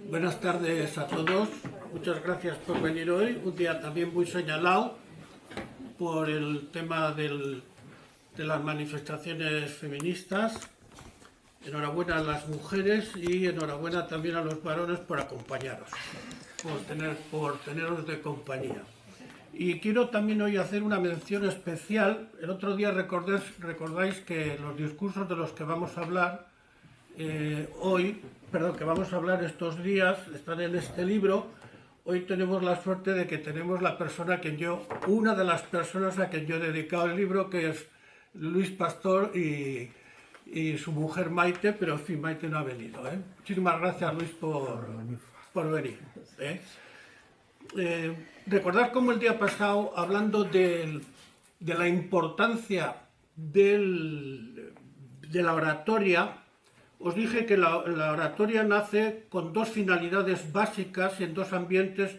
Buenas tardes a todos. Muchas gracias por venir hoy. Un día también muy señalado por el tema de las manifestaciones feministas. Enhorabuena a las mujeres y enhorabuena también a los varones por acompañaros, por teneros de compañía. Y quiero también hoy hacer una mención especial. El otro día recordáis que los discursos de los que vamos a hablar que vamos a hablar estos días, están en este libro. Hoy tenemos la suerte de que tenemos una de las personas a quien yo he dedicado el libro, que es Luis Pastor y su mujer Maite, pero en fin, Maite no ha venido. Muchísimas gracias, Luis, por venir. Recordad cómo el día pasado, hablando de la importancia de la oratoria, os dije que la oratoria nace con dos finalidades básicas en dos ambientes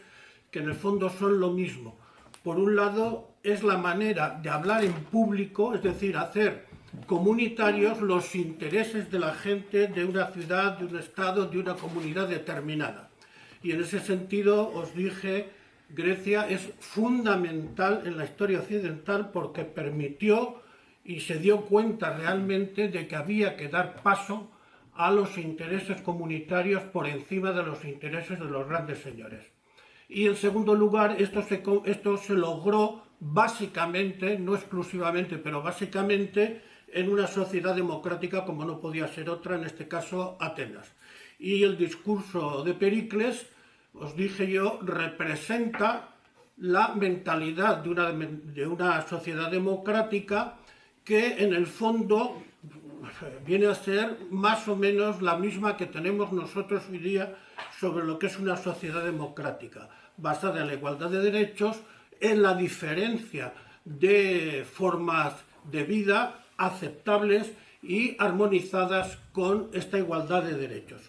que en el fondo son lo mismo. Por un lado, es la manera de hablar en público, es decir, hacer comunitarios los intereses de la gente de una ciudad, de un estado, de una comunidad determinada. Y en ese sentido os dije, Grecia es fundamental en la historia occidental porque permitió y se dio cuenta realmente de que había que dar paso a los intereses comunitarios por encima de los intereses de los grandes señores. Y en segundo lugar, esto se logró básicamente, no exclusivamente, pero básicamente en una sociedad democrática como no podía ser otra, en este caso Atenas. Y el discurso de Pericles, os dije yo, representa la mentalidad de una sociedad democrática que en el fondo viene a ser más o menos la misma que tenemos nosotros hoy día sobre lo que es una sociedad democrática, basada en la igualdad de derechos, en la diferencia de formas de vida aceptables y armonizadas con esta igualdad de derechos.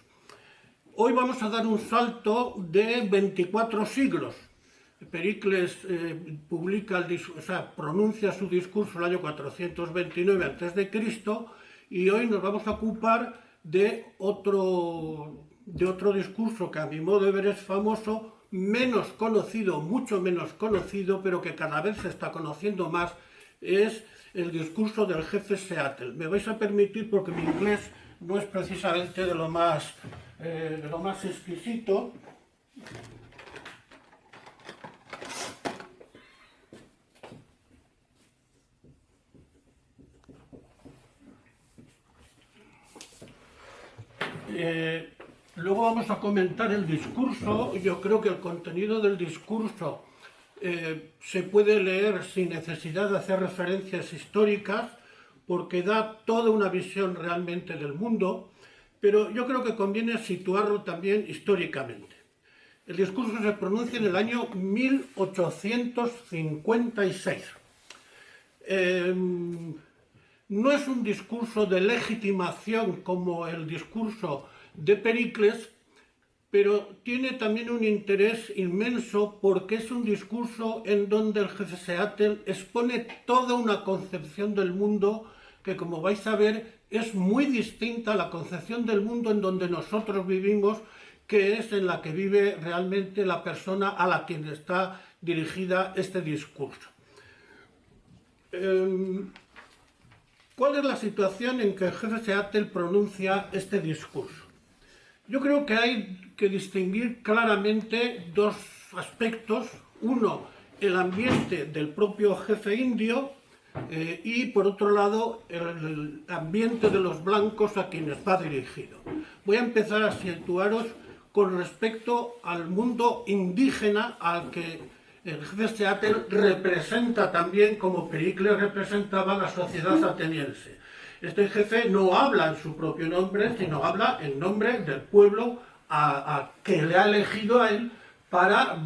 Hoy vamos a dar un salto de 24 siglos. Pericles pronuncia su discurso en el año 429 a.C. y hoy nos vamos a ocupar de otro discurso que a mi modo de ver es famoso, menos conocido, mucho menos conocido, pero que cada vez se está conociendo más, es el discurso del jefe Seattle. Me vais a permitir, porque mi inglés no es precisamente de lo más exquisito. Luego vamos a comentar el discurso. Yo creo que el contenido del discurso se puede leer sin necesidad de hacer referencias históricas, porque da toda una visión realmente del mundo, pero yo creo que conviene situarlo también históricamente. El discurso se pronuncia en el año 1856. No es un discurso de legitimación como el discurso de Pericles, pero tiene también un interés inmenso porque es un discurso en donde el jefe Seattle expone toda una concepción del mundo que, como vais a ver, es muy distinta a la concepción del mundo en donde nosotros vivimos, que es en la que vive realmente la persona a la quien está dirigida este discurso. ¿Cuál es la situación en que el jefe Seattle pronuncia este discurso? Yo creo que hay que distinguir claramente dos aspectos. Uno, el ambiente del propio jefe indio y, por otro lado, el ambiente de los blancos a quienes va dirigido. Voy a empezar a situaros con respecto al mundo indígena al que el jefe Seattle representa también, como Pericles representaba la sociedad ateniense. Este jefe no habla en su propio nombre, sino habla en nombre del pueblo que le ha elegido a él para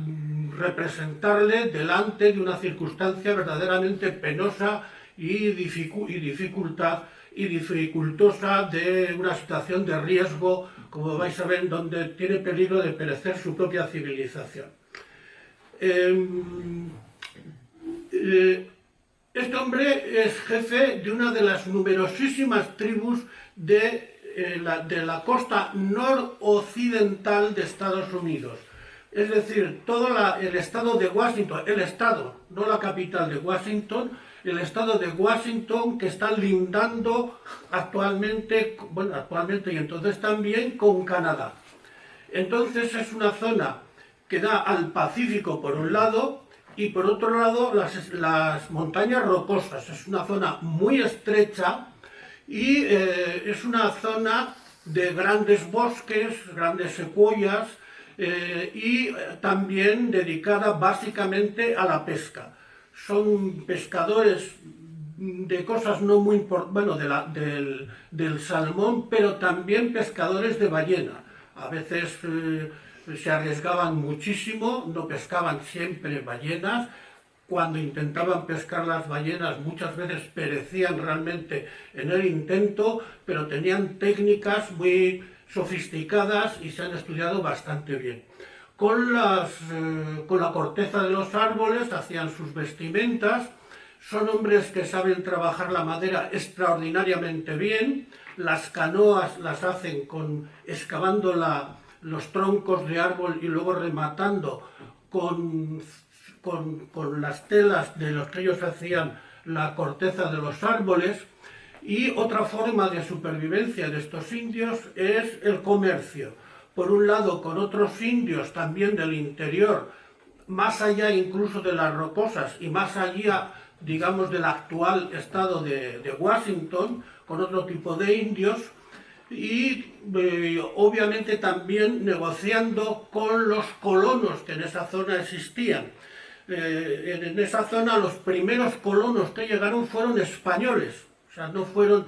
representarle delante de una circunstancia verdaderamente penosa y dificultosa, de una situación de riesgo, como vais a ver, donde tiene peligro de perecer su propia civilización. Este hombre es jefe de una de las numerosísimas tribus de de la costa noroccidental de Estados Unidos. Es decir, todo el estado de Washington, el estado, no la capital de Washington, el estado de Washington, que está lindando actualmente, bueno, actualmente y entonces también con Canadá. Entonces es una zona que da al Pacífico por un lado y por otro lado las montañas rocosas. Es una zona muy estrecha y es una zona de grandes bosques, grandes secuoyas, y también dedicada básicamente a la pesca. Son pescadores de cosas no muy importantes, bueno, del salmón, pero también pescadores de ballena. A veces se arriesgaban muchísimo, no pescaban siempre ballenas. Cuando intentaban pescar las ballenas muchas veces perecían realmente en el intento, pero tenían técnicas muy sofisticadas y se han estudiado bastante bien. Con la corteza de los árboles hacían sus vestimentas. Son hombres que saben trabajar la madera extraordinariamente bien. Las canoas las hacen excavando los troncos de árbol y luego rematando con las telas de los que ellos hacían la corteza de los árboles. Y otra forma de supervivencia de estos indios es el comercio. Por un lado, con otros indios también del interior, más allá incluso de las rocosas y más allá, digamos, del actual estado de Washington, con otro tipo de indios, y obviamente también negociando con los colonos que en esa zona existían. En esa zona los primeros colonos que llegaron fueron españoles, o sea, no fueron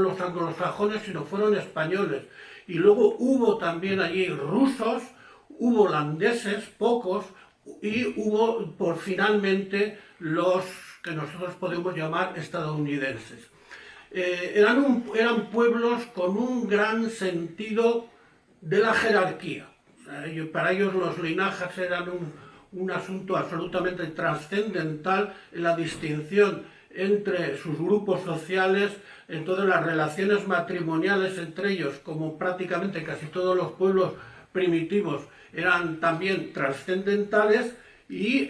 los anglosajones, sino fueron españoles. Y luego hubo también allí rusos, hubo holandeses, pocos, y hubo finalmente los que nosotros podemos llamar estadounidenses. Eran pueblos con un gran sentido de la jerarquía. Para ellos los linajes eran un asunto absolutamente trascendental en la distinción entre sus grupos sociales, en todas las relaciones matrimoniales entre ellos, como prácticamente casi todos los pueblos primitivos eran también trascendentales, y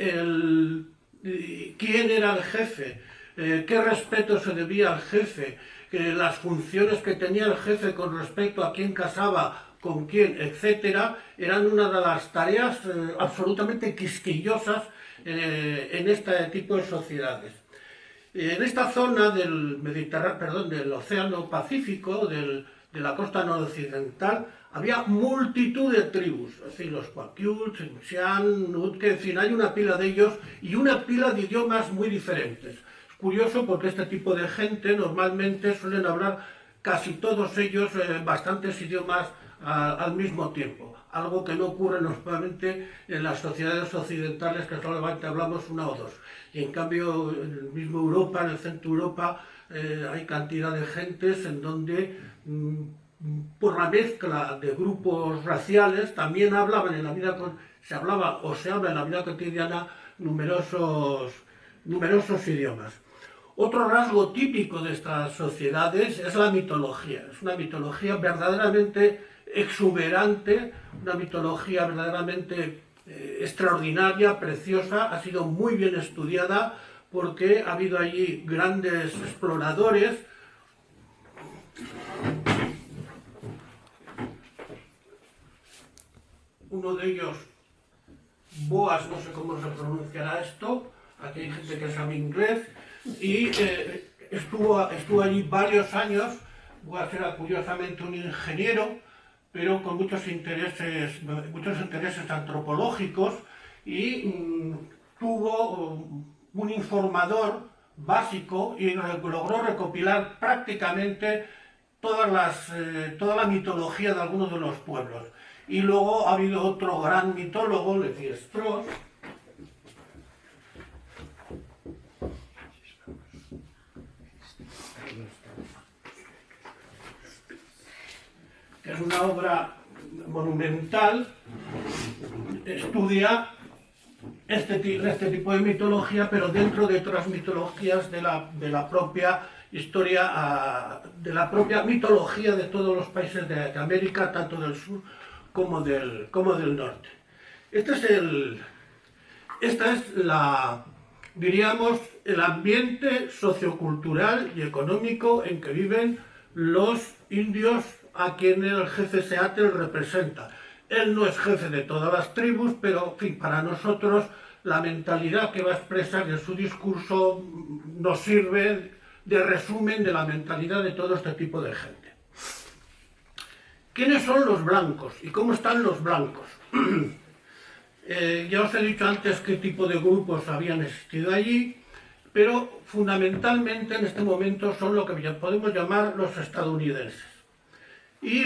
quién era el jefe, qué respeto se debía al jefe, las funciones que tenía el jefe con respecto a quién casaba, con quién, etcétera, eran una de las tareas absolutamente quisquillosas en este tipo de sociedades. En esta zona del del Océano Pacífico, de la costa noroccidental, había multitud de tribus, es decir, los Kwakiutl, Tsimshian, Nutke, en fin, hay una pila de ellos y una pila de idiomas muy diferentes. Es curioso porque este tipo de gente normalmente suelen hablar casi todos ellos bastantes idiomas al mismo tiempo, algo que no ocurre normalmente en las sociedades occidentales, que solamente hablamos una o dos. Y en cambio, en el mismo Europa, en el centro de Europa, hay cantidad de gentes en donde, por la mezcla de grupos raciales, también hablaban en la vida, se hablaba o se habla en la vida cotidiana numerosos idiomas. Otro rasgo típico de estas sociedades es la mitología. Es una mitología verdaderamente exuberante, una mitología verdaderamente extraordinaria, preciosa, ha sido muy bien estudiada porque ha habido allí grandes exploradores. Uno de ellos, Boas, no sé cómo se pronunciará esto, aquí hay gente que sabe inglés, y estuvo allí varios años. Boas era curiosamente un ingeniero, pero con muchos intereses antropológicos, y tuvo un informador básico y logró recopilar prácticamente toda la mitología de algunos de los pueblos. Y luego ha habido otro gran mitólogo, Levi Strauss, que es una obra monumental, estudia este tipo de mitología, pero dentro de otras mitologías de la propia de la propia mitología de todos los países de América, tanto del sur como del norte. Esta es diríamos, el ambiente sociocultural y económico en que viven los indios a quien el jefe Seattle representa. Él no es jefe de todas las tribus, pero en fin, para nosotros la mentalidad que va a expresar en su discurso nos sirve de resumen de la mentalidad de todo este tipo de gente. ¿Quiénes son los blancos y cómo están los blancos? Ya os he dicho antes qué tipo de grupos habían existido allí, pero fundamentalmente en este momento son lo que podemos llamar los estadounidenses. Y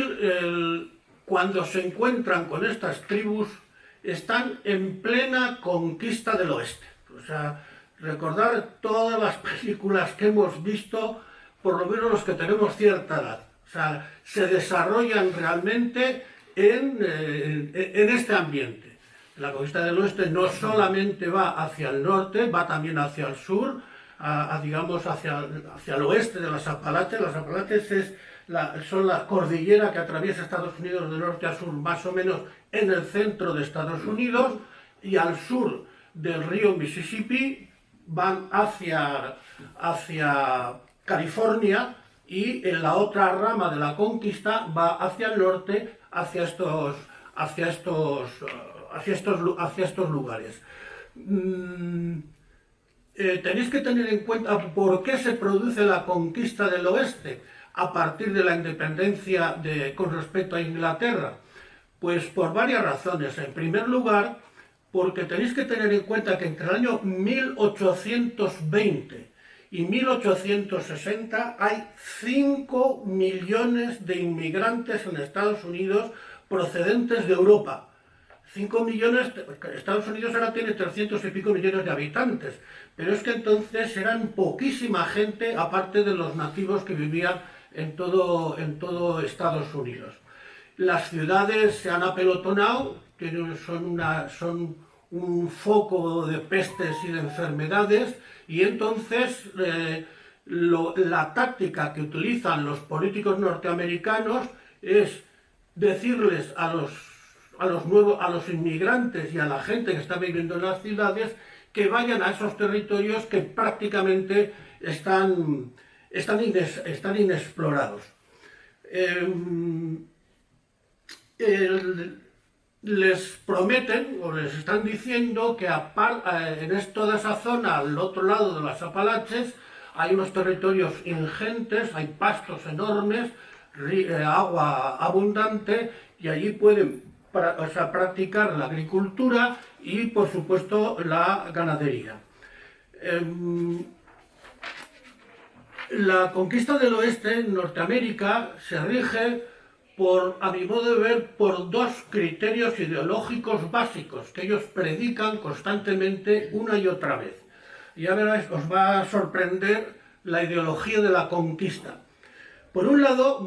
cuando se encuentran con estas tribus, están en plena conquista del oeste. O sea, recordar todas las películas que hemos visto, por lo menos los que tenemos cierta edad. O sea, se desarrollan realmente en este ambiente. La conquista del oeste no solamente va hacia el norte, va también hacia el sur, digamos hacia el oeste de las Apalaches. Las Apalaches son la cordillera que atraviesa Estados Unidos de norte a sur, más o menos en el centro de Estados Unidos, y al sur del río Mississippi van hacia California, y en la otra rama de la conquista va hacia el norte, hacia estos lugares. Tenéis que tener en cuenta por qué se produce la conquista del oeste a partir de la independencia con respecto a Inglaterra. Pues por varias razones. En primer lugar, porque tenéis que tener en cuenta que entre el año 1820 y 1860 hay 5 millones de inmigrantes en Estados Unidos procedentes de Europa. 5 millones, Estados Unidos ahora tiene 300 y pico millones de habitantes, pero es que entonces eran poquísima gente, aparte de los nativos que vivían en todo Estados Unidos. Las ciudades se han apelotonado, son un foco de pestes y de enfermedades, y entonces la táctica que utilizan los políticos norteamericanos es decirles a los inmigrantes y a la gente que está viviendo en las ciudades que vayan a esos territorios que prácticamente están inexplorados. Les prometen o les están diciendo que en toda esa zona, al otro lado de las Apalaches, hay unos territorios ingentes, hay pastos enormes, agua abundante, y allí pueden practicar la agricultura y, por supuesto, la ganadería. La conquista del oeste en Norteamérica se rige, a mi modo de ver, por dos criterios ideológicos básicos que ellos predican constantemente una y otra vez. Ya veréis, os va a sorprender la ideología de la conquista. Por un lado,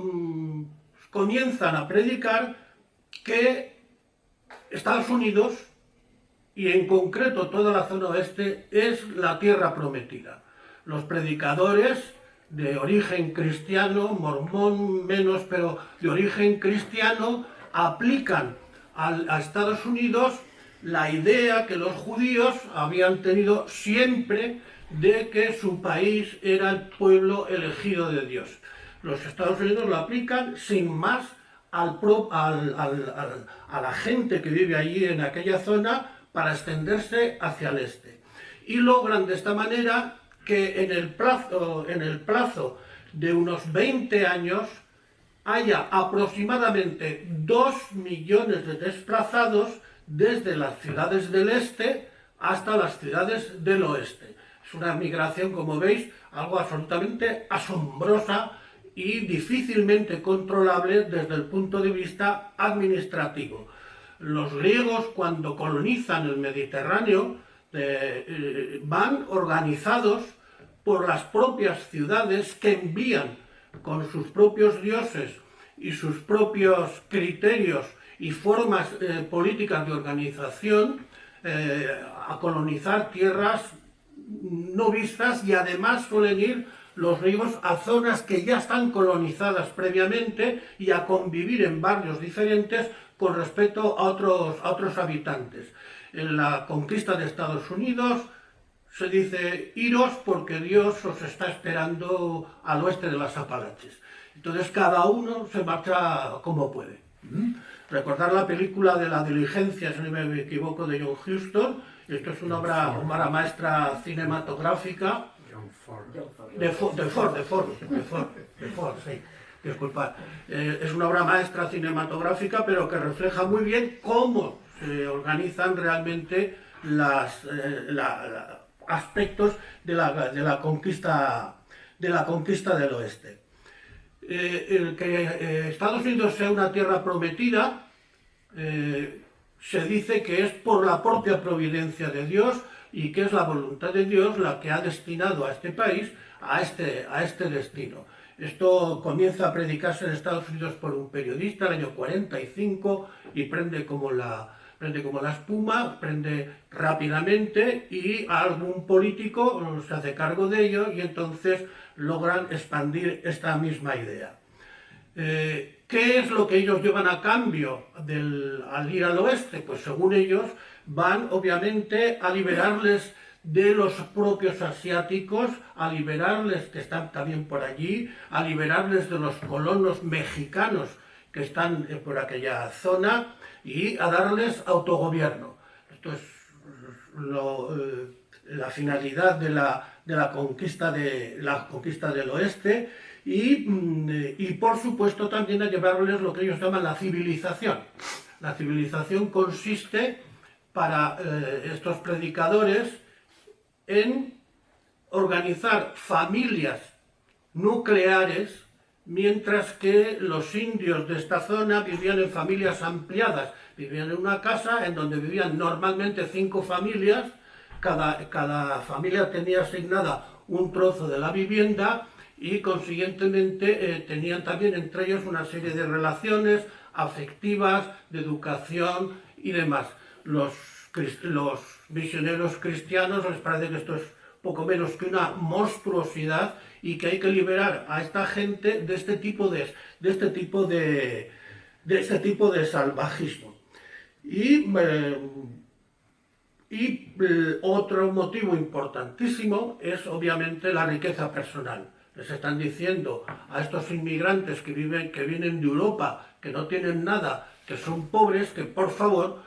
comienzan a predicar que Estados Unidos, y en concreto toda la zona oeste, es la tierra prometida. Los predicadores de origen cristiano, mormón menos, pero de origen cristiano, aplican a Estados Unidos la idea que los judíos habían tenido siempre de que su país era el pueblo elegido de Dios. Los Estados Unidos lo aplican sin más a la gente que vive allí en aquella zona para extenderse hacia el este. Y logran de esta manera que en el plazo de unos 20 años haya aproximadamente 2 millones de desplazados desde las ciudades del este hasta las ciudades del oeste. Es una migración, como veis, algo absolutamente asombrosa y difícilmente controlable desde el punto de vista administrativo. Los griegos, cuando colonizan el Mediterráneo, van organizados por las propias ciudades que envían con sus propios dioses y sus propios criterios y formas políticas de organización a colonizar tierras no vistas, y además suelen ir los griegos a zonas que ya están colonizadas previamente y a convivir en barrios diferentes con respecto a otros habitantes. En la conquista de Estados Unidos se dice iros porque Dios os está esperando al oeste de las Apalaches. Entonces cada uno se marcha como puede. Recordar la película de La Diligencia, si no me equivoco, de John Huston. Esto es una obra maestra cinematográfica. De Ford, sí. Disculpad. Es una obra maestra cinematográfica, pero que refleja muy bien cómo se organizan realmente aspectos de la conquista del oeste. El que Estados Unidos sea una tierra prometida se dice que es por la propia providencia de Dios y que es la voluntad de Dios la que ha destinado a este país a este destino. Esto comienza a predicarse en Estados Unidos por un periodista el año 45 y prende como la espuma, prende rápidamente y algún político se hace cargo de ello y entonces logran expandir esta misma idea. ¿Qué es lo que ellos llevan a cambio al ir al oeste? Pues según ellos van obviamente a liberarles de los propios asiáticos, a liberarles, que están también por allí, a liberarles de los colonos mexicanos que están por aquella zona y a darles autogobierno. Esto es la finalidad de la conquista del oeste y por supuesto también a llevarles lo que ellos llaman la civilización. La civilización consiste para estos predicadores en organizar familias nucleares, mientras que los indios de esta zona vivían en familias ampliadas. Vivían en una casa en donde vivían normalmente 5 familias, cada familia tenía asignada un trozo de la vivienda y consiguientemente tenían también entre ellos una serie de relaciones afectivas, de educación y demás. Los misioneros cristianos les parece que esto es poco menos que una monstruosidad y que hay que liberar a esta gente de este tipo de salvajismo. Y otro motivo importantísimo es obviamente la riqueza personal. Les están diciendo a estos inmigrantes que vienen de Europa, que no tienen nada, que son pobres, que por favor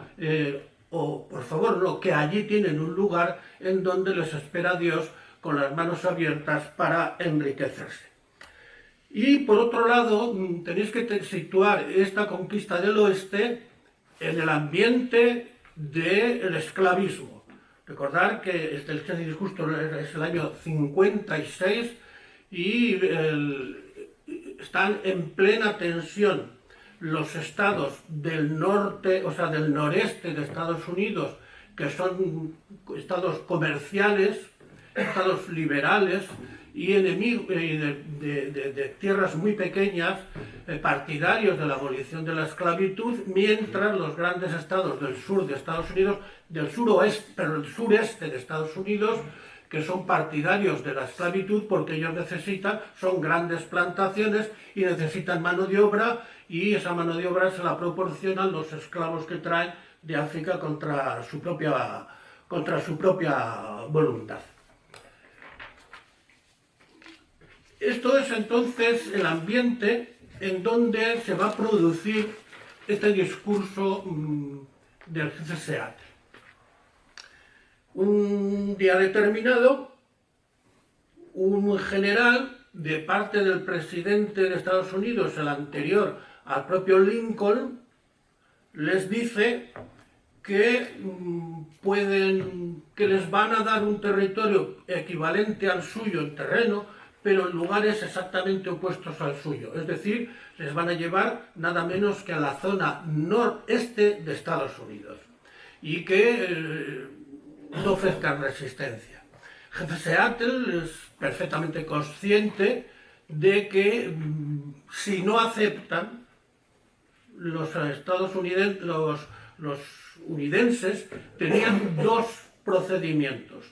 que allí tienen un lugar en donde les espera Dios con las manos abiertas para enriquecerse. Y por otro lado, tenéis que situar esta conquista del oeste en el ambiente del esclavismo. Recordar que este discurso es el año 56 y están en plena tensión los estados del norte, o sea, del noreste de Estados Unidos, que son estados comerciales, estados liberales y enemigos de tierras muy pequeñas, partidarios de la abolición de la esclavitud, mientras los grandes estados del sur de Estados Unidos, del sureste de Estados Unidos, que son partidarios de la esclavitud porque ellos son grandes plantaciones y necesitan mano de obra, y esa mano de obra se la proporcionan los esclavos que traen de África contra su propia voluntad. Esto es entonces el ambiente en donde se va a producir este discurso del jefe Seattle. Un día determinado, un general de parte del presidente de Estados Unidos, el anterior al propio Lincoln, les dice que les van a dar un territorio equivalente al suyo en terreno, pero en lugares exactamente opuestos al suyo. Es decir, les van a llevar nada menos que a la zona noreste de Estados Unidos y que no ofrezcan resistencia. Jefe Seattle es perfectamente consciente de que si no aceptan, los unidenses tenían 2 procedimientos: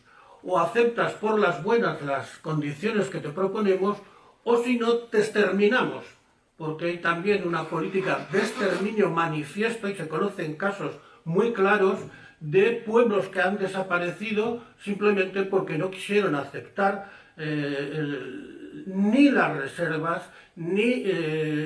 o aceptas por las buenas las condiciones que te proponemos, o si no, te exterminamos, porque hay también una política de exterminio manifiesto y se conocen casos muy claros de pueblos que han desaparecido simplemente porque no quisieron aceptar ni las reservas ni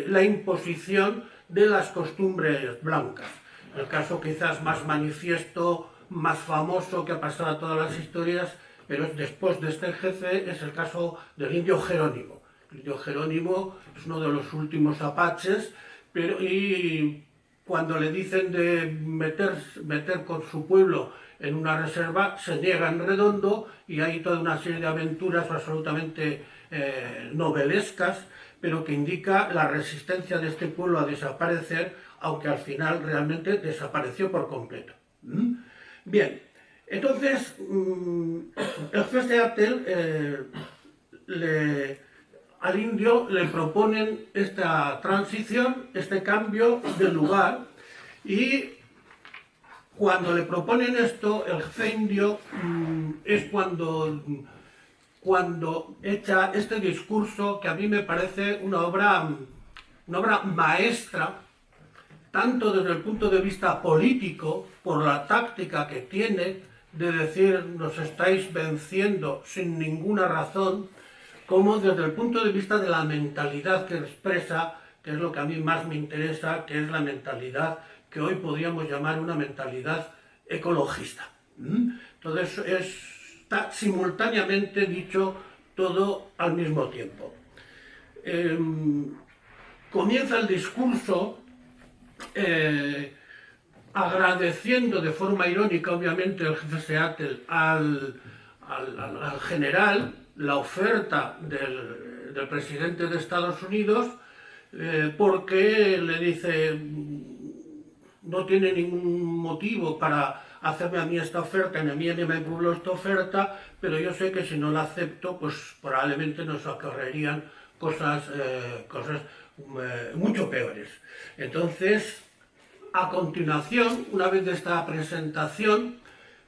la imposición de las costumbres blancas. El caso quizás más manifiesto, más famoso, que ha pasado a todas las historias, pero después de este jefe, es el caso del indio Jerónimo. El indio Jerónimo es uno de los últimos apaches, y cuando le dicen de meter con su pueblo en una reserva, se niega en redondo, y hay toda una serie de aventuras absolutamente novelescas, pero que indica la resistencia de este pueblo a desaparecer, aunque al final realmente desapareció por completo. Bien, entonces el Seattle al indio le proponen esta transición, este cambio de lugar, y cuando le proponen esto, el jefe indio es cuando echa este discurso que a mí me parece una obra maestra, tanto desde el punto de vista político, por la táctica que tiene de decir nos estáis venciendo sin ninguna razón, como desde el punto de vista de la mentalidad que expresa, que es lo que a mí más me interesa, que es la mentalidad que hoy podríamos llamar una mentalidad ecologista. Entonces está simultáneamente dicho todo al mismo tiempo. Comienza el discurso agradeciendo de forma irónica, obviamente, el jefe Seattle al general la oferta del presidente de Estados Unidos, porque le dice no tiene ningún motivo para hacerme a mí esta oferta, ni a mí ni a mi pueblo esta oferta, pero yo sé que si no la acepto, pues probablemente nos ocurrirían cosas mucho peores. Entonces, a continuación, una vez de esta presentación,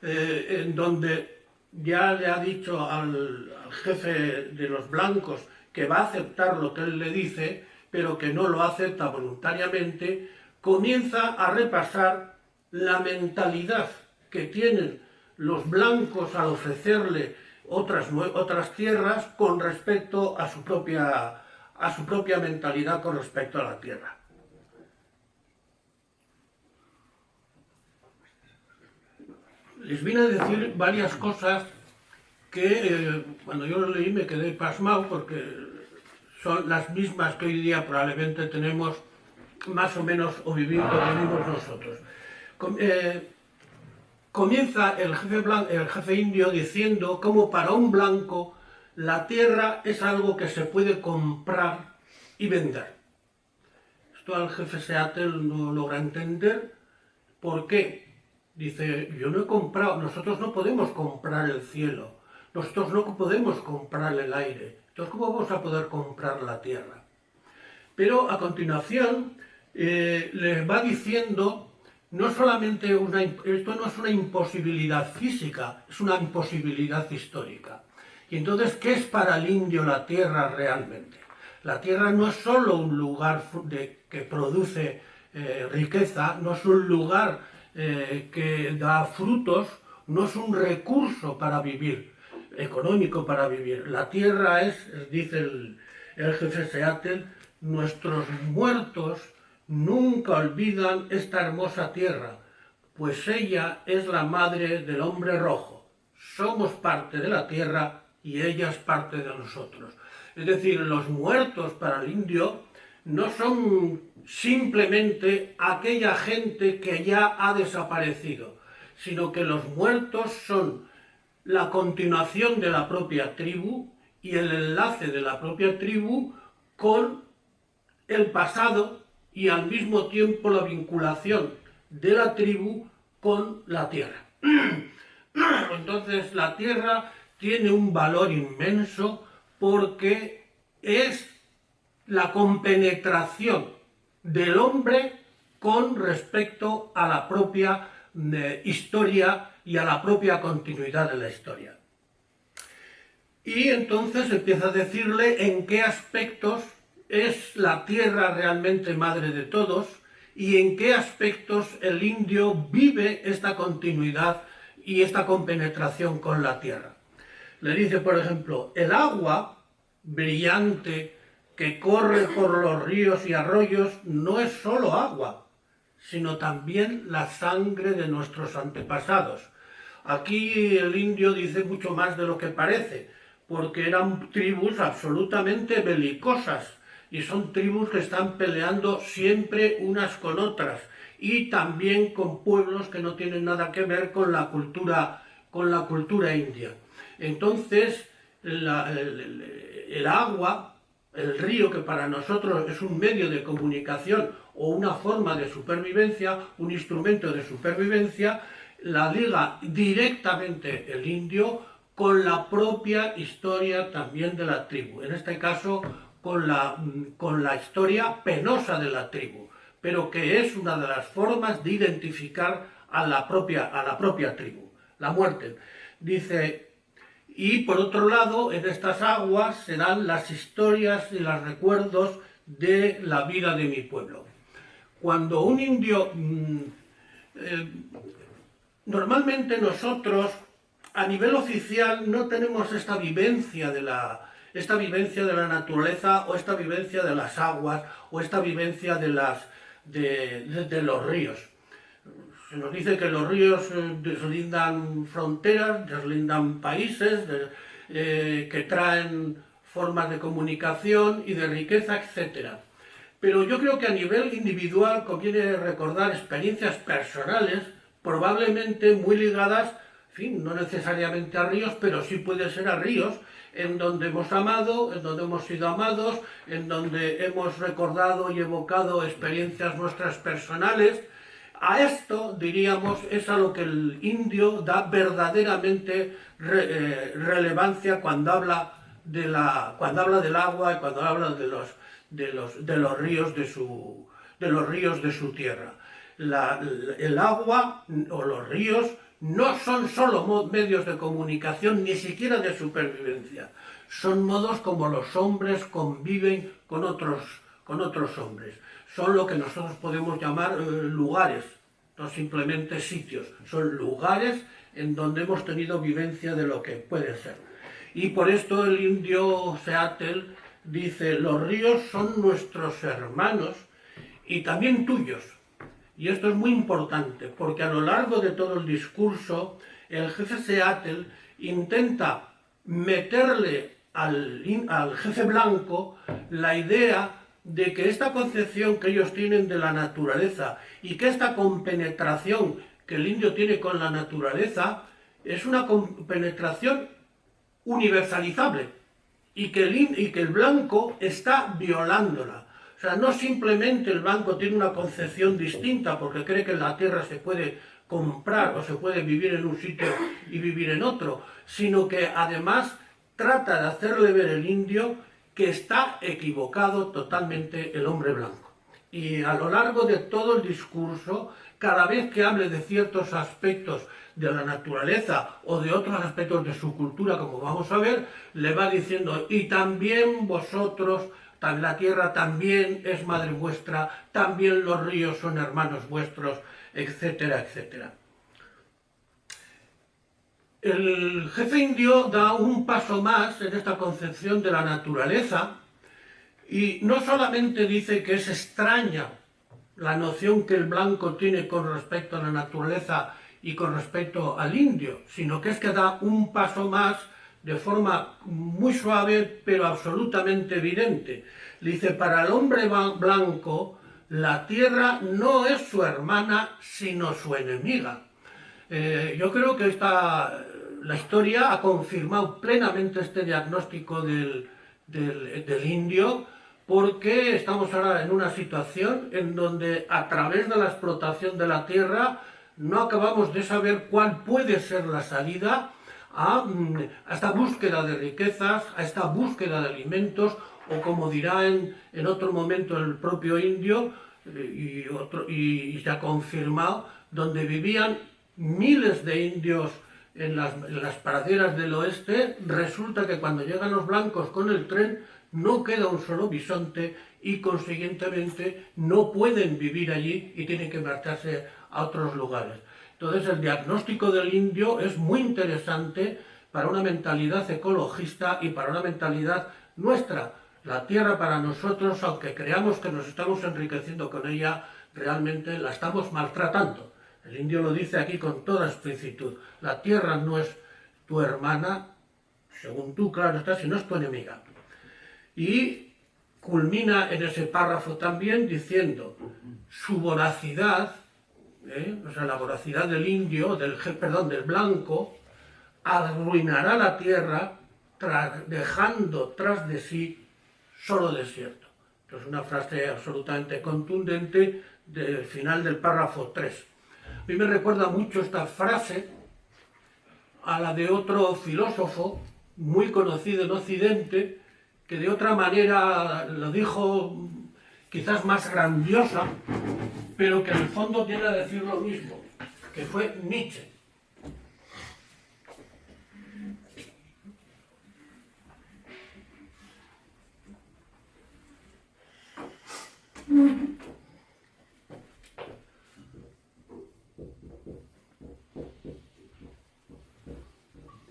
en donde ya le ha dicho al jefe de los blancos que va a aceptar lo que él le dice, pero que no lo acepta voluntariamente, comienza a repasar la mentalidad que tienen los blancos al ofrecerle otras tierras con respecto a su propia mentalidad con respecto a la tierra. Les vine a decir varias cosas que cuando yo lo leí me quedé pasmado, porque son las mismas que hoy día probablemente tenemos más o menos o vivimos nosotros. Comienza el jefe indio diciendo cómo para un blanco la tierra es algo que se puede comprar y vender. Esto al jefe Seattle no logra entender. ¿Por qué? Dice, yo no he comprado, nosotros no podemos comprar el cielo, nosotros no podemos comprar el aire, entonces ¿cómo vamos a poder comprar la tierra? Pero a continuación les va diciendo, no solamente esto no es una imposibilidad física, es una imposibilidad histórica. Y entonces, ¿qué es para el indio la tierra realmente? La tierra no es solo un lugar que produce riqueza, no es un lugar que da frutos, no es un recurso para vivir, económico para vivir. La tierra es, dice el jefe Seattle, nuestros muertos nunca olvidan esta hermosa tierra, pues ella es la madre del hombre rojo. Somos parte de la tierra y ella es parte de nosotros. Es decir, los muertos para el indio no son simplemente aquella gente que ya ha desaparecido, sino que los muertos son la continuación de la propia tribu y el enlace de la propia tribu con el pasado, y al mismo tiempo la vinculación de la tribu con la tierra. Entonces la tierra tiene un valor inmenso porque es la compenetración del hombre con respecto a la propia historia y a la propia continuidad de la historia. Y entonces empieza a decirle en qué aspectos es la tierra realmente madre de todos y en qué aspectos el indio vive esta continuidad y esta compenetración con la tierra. Le dice, por ejemplo, el agua brillante que corre por los ríos y arroyos no es solo agua, sino también la sangre de nuestros antepasados. Aquí el indio dice mucho más de lo que parece, porque eran tribus absolutamente belicosas y son tribus que están peleando siempre unas con otras y también con pueblos que no tienen nada que ver con la cultura india. Entonces, el agua, el río, que para nosotros es un medio de comunicación o una forma de supervivencia, un instrumento de supervivencia, la liga directamente el indio con la propia historia también de la tribu. En este caso, con la historia penosa de la tribu, pero que es una de las formas de identificar a la propia tribu, la muerte. Dice, y por otro lado, en estas aguas se dan las historias y los recuerdos de la vida de mi pueblo. Cuando un indio, normalmente nosotros a nivel oficial no tenemos esta vivencia de la naturaleza o esta vivencia de las aguas o esta vivencia de los ríos. Se nos dice que los ríos deslindan fronteras, deslindan países, que traen formas de comunicación y de riqueza, etc. Pero yo creo que a nivel individual conviene recordar experiencias personales, probablemente muy ligadas, en fin, no necesariamente a ríos, pero sí puede ser a ríos, en donde hemos amado, en donde hemos sido amados, en donde hemos recordado y evocado experiencias nuestras personales. A esto, diríamos, es a lo que el indio da verdaderamente relevancia cuando habla del agua y cuando habla de los ríos de su tierra. El agua o los ríos no son solo medios de comunicación, ni siquiera de supervivencia. Son modos como los hombres conviven con otros hombres. Son lo que nosotros podemos llamar lugares, no simplemente sitios. Son lugares en donde hemos tenido vivencia de lo que puede ser. Y por esto el indio Seattle dice, los ríos son nuestros hermanos y también tuyos. Y esto es muy importante, porque a lo largo de todo el discurso, el jefe Seattle intenta meterle al jefe blanco la idea de que esta concepción que ellos tienen de la naturaleza y que esta compenetración que el indio tiene con la naturaleza es una compenetración universalizable y que el blanco está violándola. O sea, no simplemente el blanco tiene una concepción distinta porque cree que la tierra se puede comprar o se puede vivir en un sitio y vivir en otro, sino que además trata de hacerle ver el indio que está equivocado totalmente el hombre blanco. Y a lo largo de todo el discurso, cada vez que hable de ciertos aspectos de la naturaleza o de otros aspectos de su cultura, como vamos a ver, le va diciendo, y también vosotros, la tierra también es madre vuestra, también los ríos son hermanos vuestros, etcétera, etcétera. El jefe indio da un paso más en esta concepción de la naturaleza y no solamente dice que es extraña la noción que el blanco tiene con respecto a la naturaleza y con respecto al indio, sino que es que da un paso más de forma muy suave pero absolutamente evidente. Le dice, para el hombre blanco la tierra no es su hermana sino su enemiga. Yo creo que la historia ha confirmado plenamente este diagnóstico del indio, porque estamos ahora en una situación en donde a través de la explotación de la tierra no acabamos de saber cuál puede ser la salida a esta búsqueda de riquezas, a esta búsqueda de alimentos, o como dirá en otro momento el propio indio, y se ha confirmado, donde vivían miles de indios en las praderas del oeste, resulta que cuando llegan los blancos con el tren no queda un solo bisonte y consiguientemente no pueden vivir allí y tienen que marcharse a otros lugares. Entonces el diagnóstico del indio es muy interesante para una mentalidad ecologista y para una mentalidad nuestra. La tierra para nosotros, aunque creamos que nos estamos enriqueciendo con ella, realmente la estamos maltratando. El indio lo dice aquí con toda explicitud. La tierra no es tu hermana, según tú, claro está, sino es tu enemiga. Y culmina en ese párrafo también diciendo su voracidad, o sea, la voracidad del indio, del blanco, arruinará la tierra dejando tras de sí solo desierto. Es una frase absolutamente contundente del final del párrafo 3. A mí me recuerda mucho esta frase a la de otro filósofo muy conocido en Occidente, que de otra manera lo dijo quizás más grandiosa, pero que en el fondo viene a decir lo mismo, que fue Nietzsche.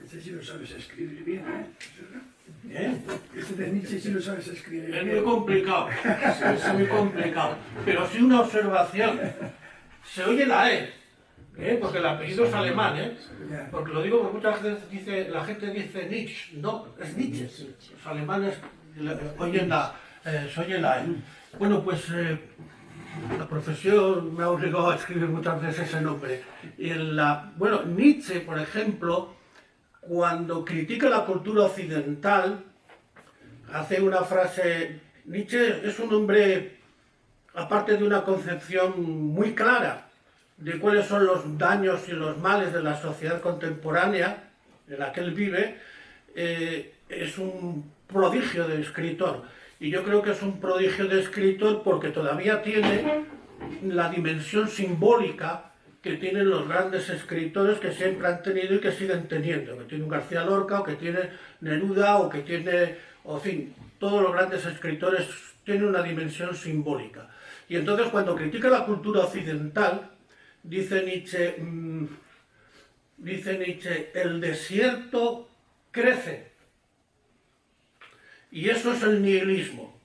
Ese sí lo sabes escribir bien, ¿Eh? Ese de Nietzsche sí lo sabes escribir Es bien. muy complicado, es muy complicado, pero sí una observación. Se oye la porque el apellido es alemán, porque lo digo porque muchas veces la gente dice Nietzsche, no, es Nietzsche. Los alemanes se oye la Bueno, pues la profesión me ha obligado a escribir muchas veces ese nombre. Bueno, Nietzsche, por ejemplo, cuando critica la cultura occidental, hace una frase. Nietzsche es un hombre, aparte de una concepción muy clara de cuáles son los daños y los males de la sociedad contemporánea en la que él vive, es un prodigio de escritor. Y yo creo que es un prodigio de escritor porque todavía tiene la dimensión simbólica que tienen los grandes escritores que siempre han tenido y que siguen teniendo, que tiene un García Lorca, o que tiene Neruda, o que tiene, en fin, todos los grandes escritores tienen una dimensión simbólica. Y entonces cuando critica la cultura occidental, dice Nietzsche, el desierto crece. Y eso es el nihilismo.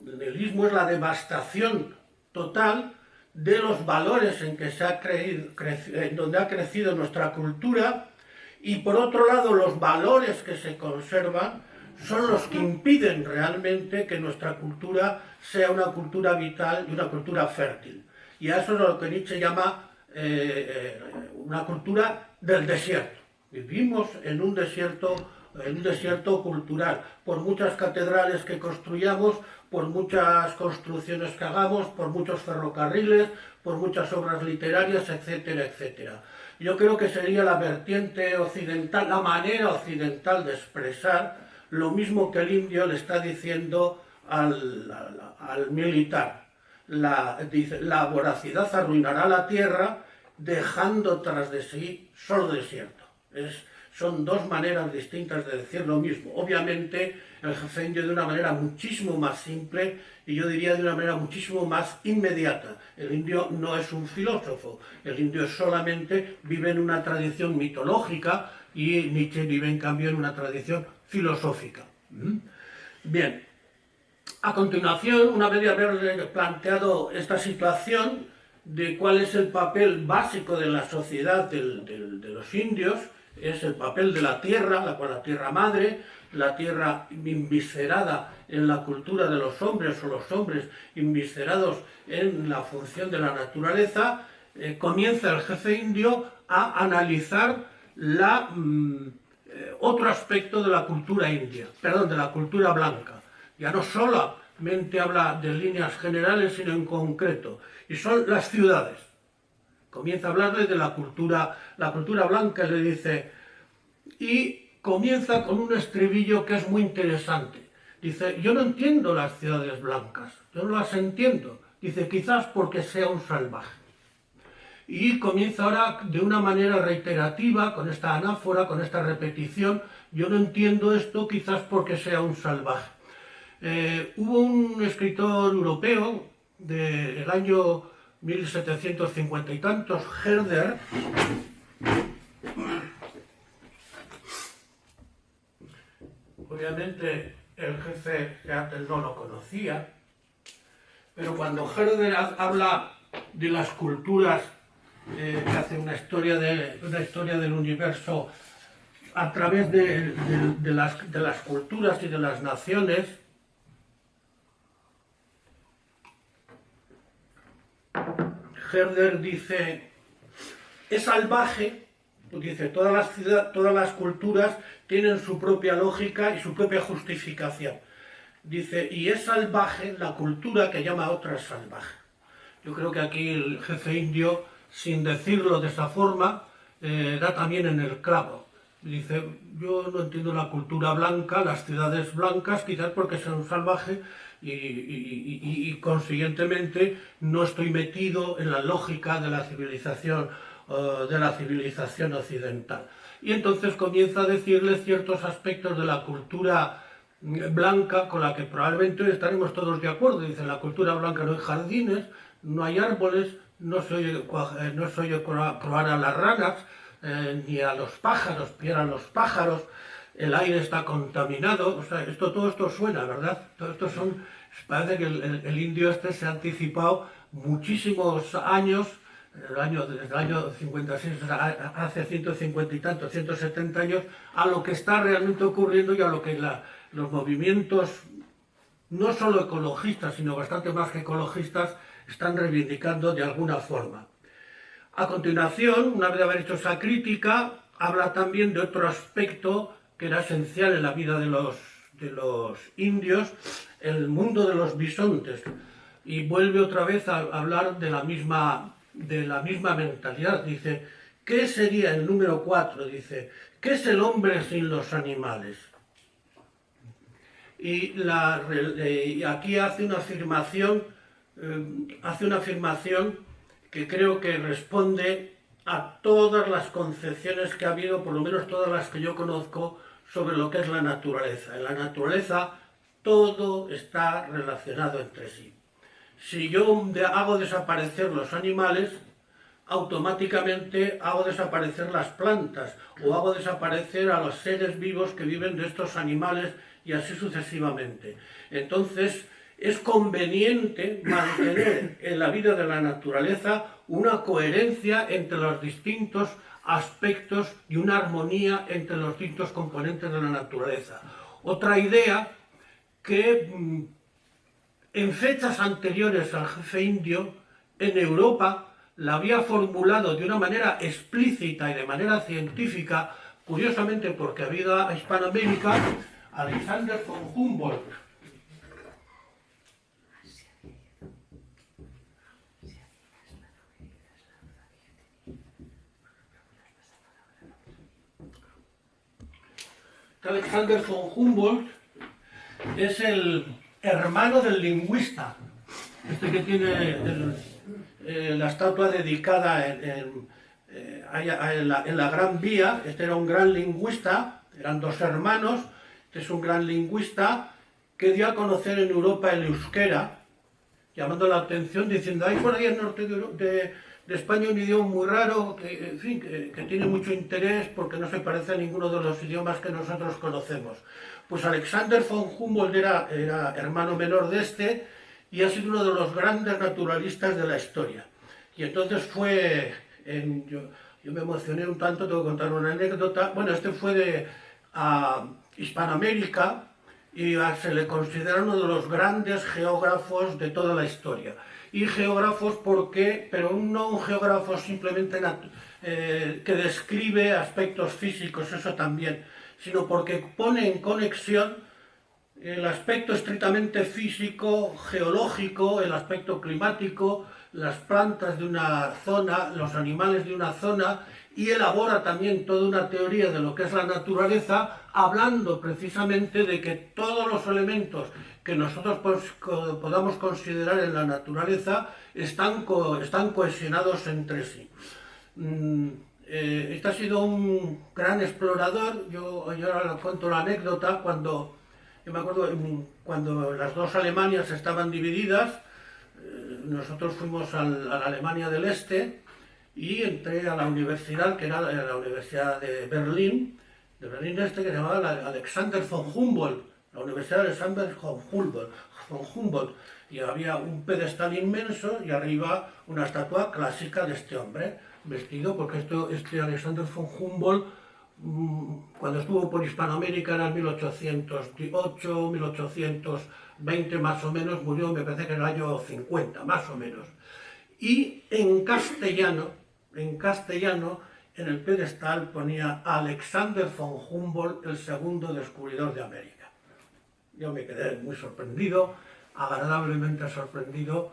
El nihilismo es la devastación total de los valores en que en donde ha crecido nuestra cultura, y por otro lado los valores que se conservan son los que impiden realmente que nuestra cultura sea una cultura vital y una cultura fértil. Y a eso es lo que Nietzsche llama una cultura del desierto. Vivimos en un desierto cultural, por muchas catedrales que construyamos, por muchas construcciones que hagamos, por muchos ferrocarriles, por muchas obras literarias, etcétera, etcétera. Yo creo que sería la vertiente occidental, la manera occidental de expresar lo mismo que el indio le está diciendo al militar. La voracidad arruinará la tierra dejando tras de sí solo desierto. Son dos maneras distintas de decir lo mismo. Obviamente el jefe indio de una manera muchísimo más simple y yo diría de una manera muchísimo más inmediata. El indio no es un filósofo, el indio solamente vive en una tradición mitológica y Nietzsche vive en cambio en una tradición filosófica. Bien, a continuación, una vez de haber planteado esta situación de cuál es el papel básico de la sociedad de los indios, es el papel de la tierra, la tierra madre, la tierra inviscerada en la cultura de los hombres o los hombres inviscerados en la función de la naturaleza, comienza el jefe indio a analizar otro aspecto de la cultura india, de la cultura blanca. Ya no solamente habla de líneas generales, sino en concreto, y son las ciudades. Comienza a hablarle de la cultura blanca, le dice, y comienza con un estribillo que es muy interesante. Dice, yo no entiendo las ciudades blancas, yo no las entiendo. Dice, quizás porque sea un salvaje. y comienza ahora de una manera reiterativa, con esta anáfora, con esta repetición. Yo no entiendo esto, quizás porque sea un salvaje. Hubo un escritor europeo del año 1750 y tantos, Herder, obviamente el jefe Seattle no lo conocía, pero cuando Herder habla de las culturas, que hace una historia del universo a través de las culturas y de las naciones, Herder dice, es salvaje, dice, todas las culturas tienen su propia lógica y su propia justificación. Dice, y es salvaje la cultura que llama a otra salvaje. Yo creo que aquí el jefe indio, sin decirlo de esa forma, da también en el clavo. Dice, yo no entiendo la cultura blanca, las ciudades blancas, quizás porque son salvajes y consiguientemente no estoy metido en la lógica de la civilización occidental. Y entonces comienza a decirle ciertos aspectos de la cultura blanca con la que probablemente hoy estaremos todos de acuerdo. Dice, en la cultura blanca no hay jardines, no hay árboles, no se oye croar a las ranas, ni a los pájaros, pierdan los pájaros, el aire está contaminado, o sea, todo esto suena, ¿verdad? Todo esto parece que el indio este se ha anticipado muchísimos años, desde el año 56, hace 150 y tantos, 170 años, a lo que está realmente ocurriendo y a lo que los movimientos, no solo ecologistas, sino bastante más que ecologistas, están reivindicando de alguna forma. A continuación, una vez de haber hecho esa crítica, habla también de otro aspecto que era esencial en la vida de los indios, el mundo de los bisontes, y vuelve otra vez a hablar de la misma mentalidad. Dice, ¿qué sería el número 4? Dice, ¿qué es el hombre sin los animales? Y aquí hace una afirmación que creo que responde a todas las concepciones que ha habido, por lo menos todas las que yo conozco, sobre lo que es la naturaleza. En la naturaleza todo está relacionado entre sí. Si yo hago desaparecer los animales, automáticamente hago desaparecer las plantas o hago desaparecer a los seres vivos que viven de estos animales y así sucesivamente. Entonces, es conveniente mantener en la vida de la naturaleza una coherencia entre los distintos aspectos y una armonía entre los distintos componentes de la naturaleza. Otra idea que en fechas anteriores al jefe indio, en Europa, la había formulado de una manera explícita y de manera científica, curiosamente porque había ido a Hispanoamérica, Alexander von Humboldt. Alexander von Humboldt es el hermano del lingüista, que tiene la estatua dedicada en la Gran Vía. Este era un gran lingüista, eran dos hermanos. Este es un gran lingüista que dio a conocer en Europa el euskera, llamando la atención, diciendo, hay por ahí al norte de España un idioma muy raro, que tiene mucho interés porque no se parece a ninguno de los idiomas que nosotros conocemos. Pues Alexander von Humboldt era hermano menor de este y ha sido uno de los grandes naturalistas de la historia. Y entonces yo me emocioné un tanto, tengo que contar una anécdota. Bueno, este fue a Hispanoamérica y se le considera uno de los grandes geógrafos de toda la historia. Y geógrafos pero no un geógrafo simplemente que describe aspectos físicos, eso también, sino porque pone en conexión el aspecto estrictamente físico, geológico, el aspecto climático, las plantas de una zona, los animales de una zona, y elabora también toda una teoría de lo que es la naturaleza, hablando precisamente de que todos los elementos que nosotros podamos considerar en la naturaleza están cohesionados entre sí. Este ha sido un gran explorador. Yo ahora cuento la anécdota. Yo me acuerdo cuando las dos Alemanias estaban divididas, nosotros fuimos a la Alemania del Este y entré a la universidad, que era la Universidad de Berlín Este, que se llamaba la Alexander von Humboldt, la Universidad de Alexander von Humboldt, y había un pedestal inmenso y arriba una estatua clásica de este hombre, vestido, porque este Alexander von Humboldt, cuando estuvo por Hispanoamérica era en 1808, 1820 más o menos, murió, me parece que en el año 50, más o menos. Y en castellano, en el pedestal ponía Alexander von Humboldt, el segundo descubridor de América. Yo me quedé muy sorprendido, agradablemente sorprendido,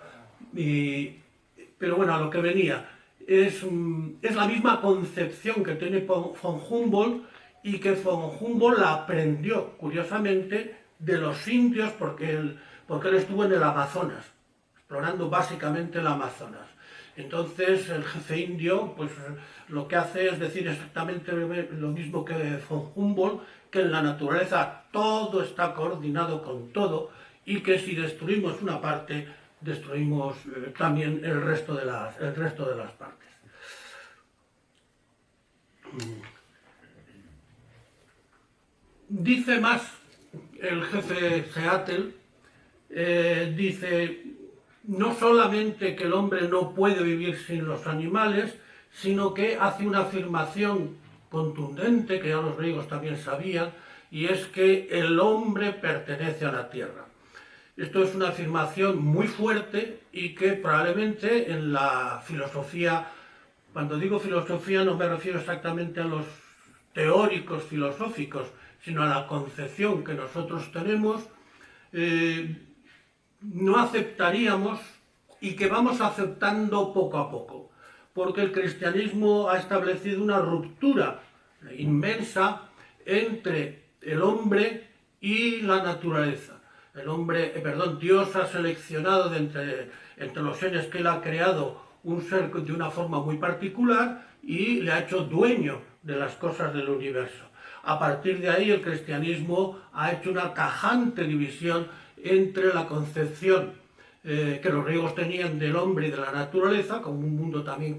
pero bueno, a lo que venía. Es la misma concepción que tiene von Humboldt, y que von Humboldt la aprendió, curiosamente, de los indios, porque él estuvo en el Amazonas, explorando básicamente el Amazonas. Entonces el jefe indio pues lo que hace es decir exactamente lo mismo que von Humboldt, que en la naturaleza todo está coordinado con todo, y que si destruimos una parte, destruimos también el resto de las partes. Dice más el jefe Seattle, dice: no solamente que el hombre no puede vivir sin los animales, sino que hace una afirmación contundente, que ya los griegos también sabían, y es que el hombre pertenece a la tierra. Esto es una afirmación muy fuerte y que probablemente en la filosofía, cuando digo filosofía no me refiero exactamente a los teóricos filosóficos, sino a la concepción que nosotros tenemos, no aceptaríamos, y que vamos aceptando poco a poco, porque el cristianismo ha establecido una ruptura inmensa entre el hombre y la naturaleza. Dios ha seleccionado entre los seres que él ha creado un ser de una forma muy particular y le ha hecho dueño de las cosas del universo. A partir de ahí el cristianismo ha hecho una tajante división entre la concepción que los griegos tenían del hombre y de la naturaleza, como un mundo también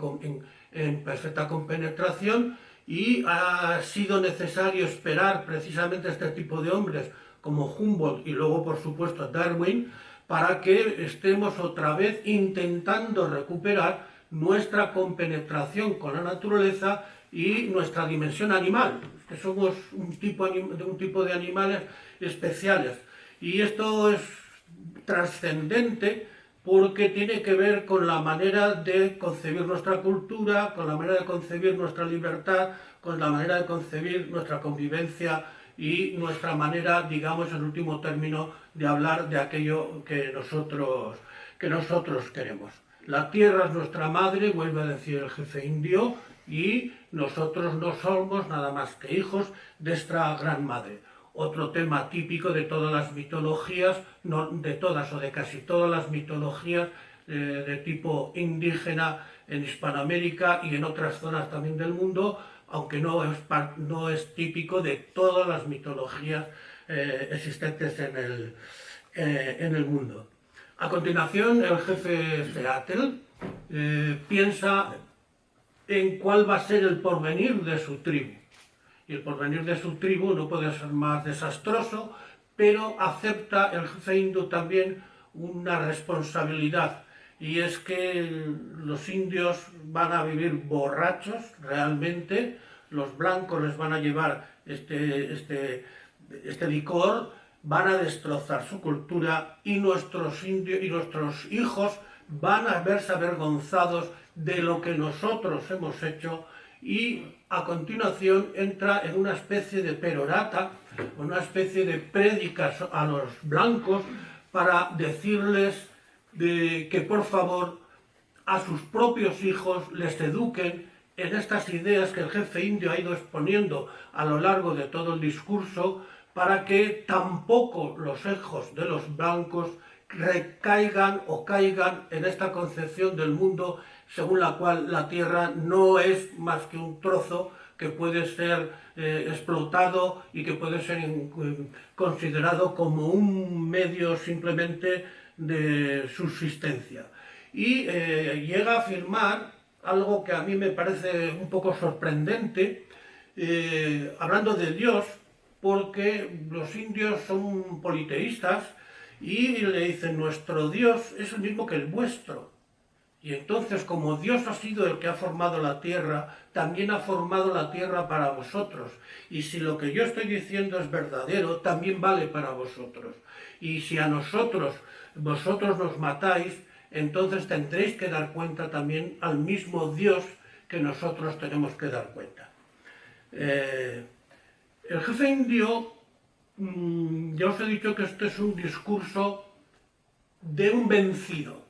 en perfecta compenetración, y ha sido necesario esperar precisamente a este tipo de hombres como Humboldt y luego por supuesto Darwin, para que estemos otra vez intentando recuperar nuestra compenetración con la naturaleza y nuestra dimensión animal, que somos un tipo de animales especiales. Y esto es trascendente porque tiene que ver con la manera de concebir nuestra cultura, con la manera de concebir nuestra libertad, con la manera de concebir nuestra convivencia y nuestra manera, digamos, en último término, de hablar de aquello que nosotros queremos. La tierra es nuestra madre, vuelve a decir el jefe indio, y nosotros no somos nada más que hijos de esta gran madre. Otro tema típico de todas las mitologías, no de todas o de casi todas las mitologías de tipo indígena en Hispanoamérica y en otras zonas también del mundo, aunque no es típico de todas las mitologías existentes en el mundo. A continuación, el jefe Seattle piensa en cuál va a ser el porvenir de su tribu. Y el porvenir de su tribu no puede ser más desastroso, pero acepta el jefe hindú también una responsabilidad, y es que los indios van a vivir borrachos realmente, los blancos les van a llevar este licor, van a destrozar su cultura, y nuestros hijos van a verse avergonzados de lo que nosotros hemos hecho, y a continuación entra en una especie de perorata, una especie de prédicas a los blancos para decirles que por favor a sus propios hijos les eduquen en estas ideas que el jefe indio ha ido exponiendo a lo largo de todo el discurso, para que tampoco los hijos de los blancos recaigan o caigan en esta concepción del mundo según la cual la tierra no es más que un trozo que puede ser explotado y que puede ser considerado como un medio simplemente de subsistencia. Y llega a afirmar algo que a mí me parece un poco sorprendente, hablando de Dios, porque los indios son politeístas y le dicen: nuestro Dios es el mismo que el vuestro. Y entonces, como Dios ha sido el que ha formado la tierra, también ha formado la tierra para vosotros. Y si lo que yo estoy diciendo es verdadero, también vale para vosotros. Y si a vosotros nos matáis, entonces tendréis que dar cuenta también al mismo Dios que nosotros tenemos que dar cuenta. El jefe indio, ya os he dicho que este es un discurso de un vencido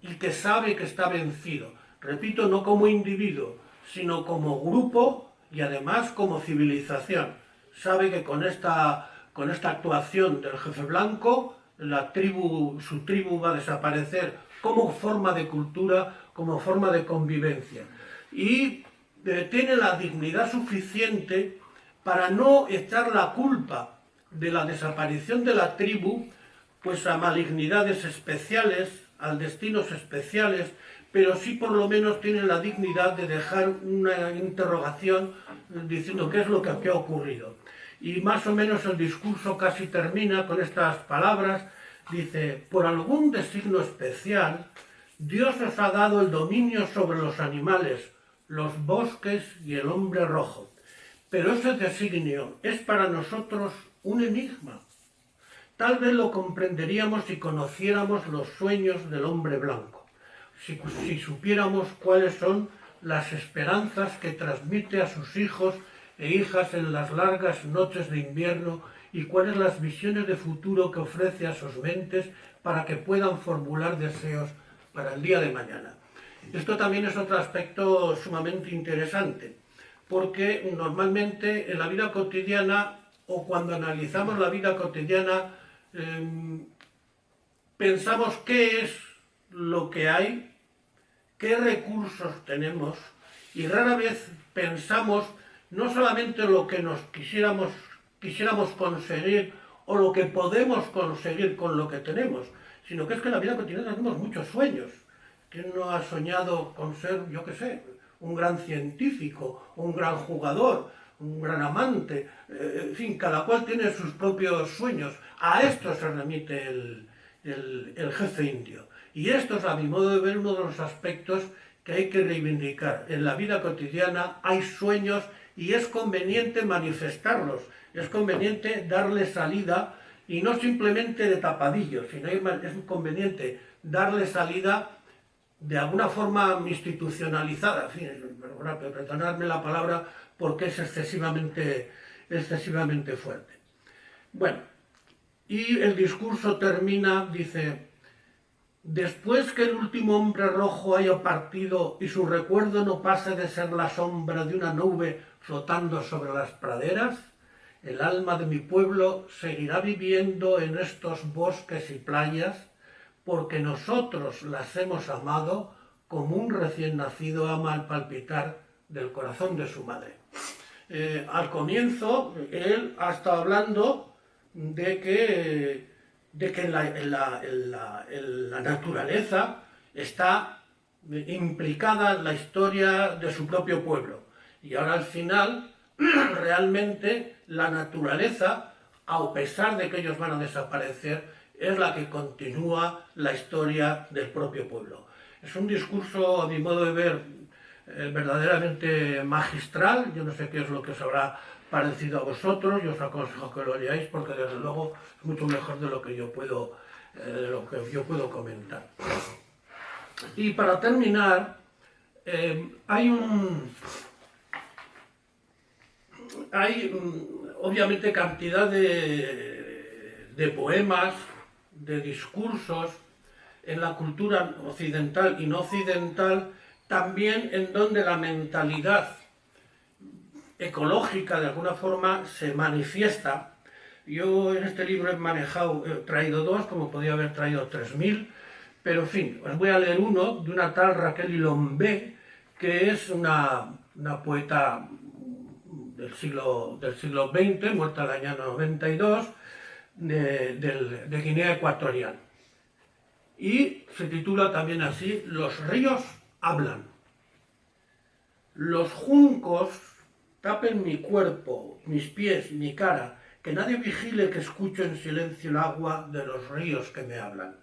y que sabe que está vencido. Repito, no como individuo, sino como grupo y además como civilización. Sabe que con esta actuación del jefe blanco, su tribu va a desaparecer como forma de cultura, como forma de convivencia. Y tiene la dignidad suficiente para no echar la culpa de la desaparición de la tribu pues a malignidades especiales, a destinos especiales, pero sí por lo menos tiene la dignidad de dejar una interrogación diciendo qué es lo que aquí ha ocurrido. Y más o menos el discurso casi termina con estas palabras. Dice: por algún designio especial, Dios os ha dado el dominio sobre los animales, los bosques y el hombre rojo. Pero ese designio es para nosotros un enigma. Tal vez lo comprenderíamos si conociéramos los sueños del hombre blanco, si supiéramos cuáles son las esperanzas que transmite a sus hijos e hijas en las largas noches de invierno y cuáles las visiones de futuro que ofrece a sus mentes para que puedan formular deseos para el día de mañana. Esto también es otro aspecto sumamente interesante, porque normalmente en la vida cotidiana o cuando analizamos la vida cotidiana pensamos qué es lo que hay, qué recursos tenemos, y rara vez pensamos no solamente lo que nos quisiéramos conseguir o lo que podemos conseguir con lo que tenemos, sino que es que en la vida cotidiana tenemos muchos sueños. ¿Quién no ha soñado con ser, yo qué sé, un gran científico, un gran jugador, un gran amante? En fin, cada cual tiene sus propios sueños. A esto se remite el jefe indio. Y esto es, a mi modo de ver, uno de los aspectos que hay que reivindicar. En la vida cotidiana hay sueños y es conveniente manifestarlos, es conveniente darle salida, y no simplemente de tapadillo, sino es conveniente darle salida de alguna forma institucionalizada. En fin, perdonadme la palabra porque es excesivamente fuerte. Bueno, y el discurso termina, dice: después que el último hombre rojo haya partido y su recuerdo no pase de ser la sombra de una nube flotando sobre las praderas, el alma de mi pueblo seguirá viviendo en estos bosques y playas, porque nosotros las hemos amado como un recién nacido ama el palpitar del corazón de su madre. Al comienzo, él ha estado hablando de que en la naturaleza está implicada en la historia de su propio pueblo. Y ahora al final, realmente, la naturaleza, a pesar de que ellos van a desaparecer, es la que continúa la historia del propio pueblo. Es un discurso, a mi modo de ver, verdaderamente magistral. Yo no sé qué es lo que os habrá parecido a vosotros, yo os aconsejo que lo leáis porque desde luego es mucho mejor de lo que yo puedo comentar. Y para terminar, hay obviamente cantidad de poemas, de discursos en la cultura occidental y no occidental, también en donde la mentalidad ecológica de alguna forma se manifiesta, Yo en este libro he traído dos, como podía haber traído 3000, pero en fin, os voy a leer uno de una tal Raquel Ilombé, que es una poeta del siglo XX, muerta en el año 92, de Guinea Ecuatorial. Y se titula también así: Los ríos hablan. Los juncos tapen mi cuerpo, mis pies, mi cara, que nadie vigile que escucho en silencio el agua de los ríos que me hablan.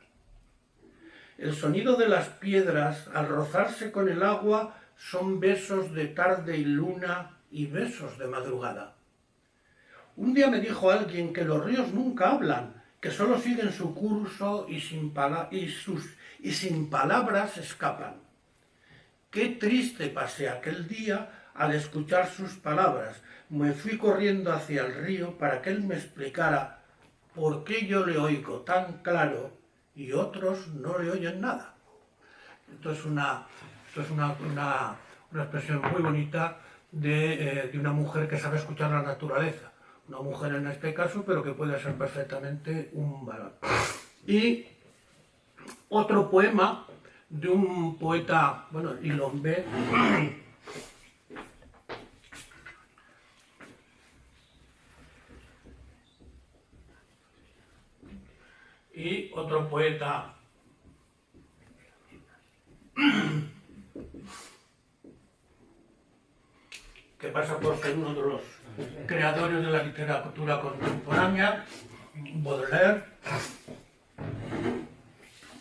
El sonido de las piedras al rozarse con el agua son besos de tarde y luna y besos de madrugada. Un día me dijo alguien que los ríos nunca hablan, que solo siguen su curso y sin palabras escapan. Qué triste pasé aquel día al escuchar sus palabras. Me fui corriendo hacia el río para que él me explicara por qué yo le oigo tan claro y otros no le oyen nada. Esto es una expresión muy bonita de una mujer que sabe escuchar la naturaleza. Una mujer en este caso, pero que puede ser perfectamente un varón. Y otro poema de un poeta, bueno, Ilombé, y otro poeta que pasa por ser uno de los creadores de la literatura contemporánea, Baudelaire.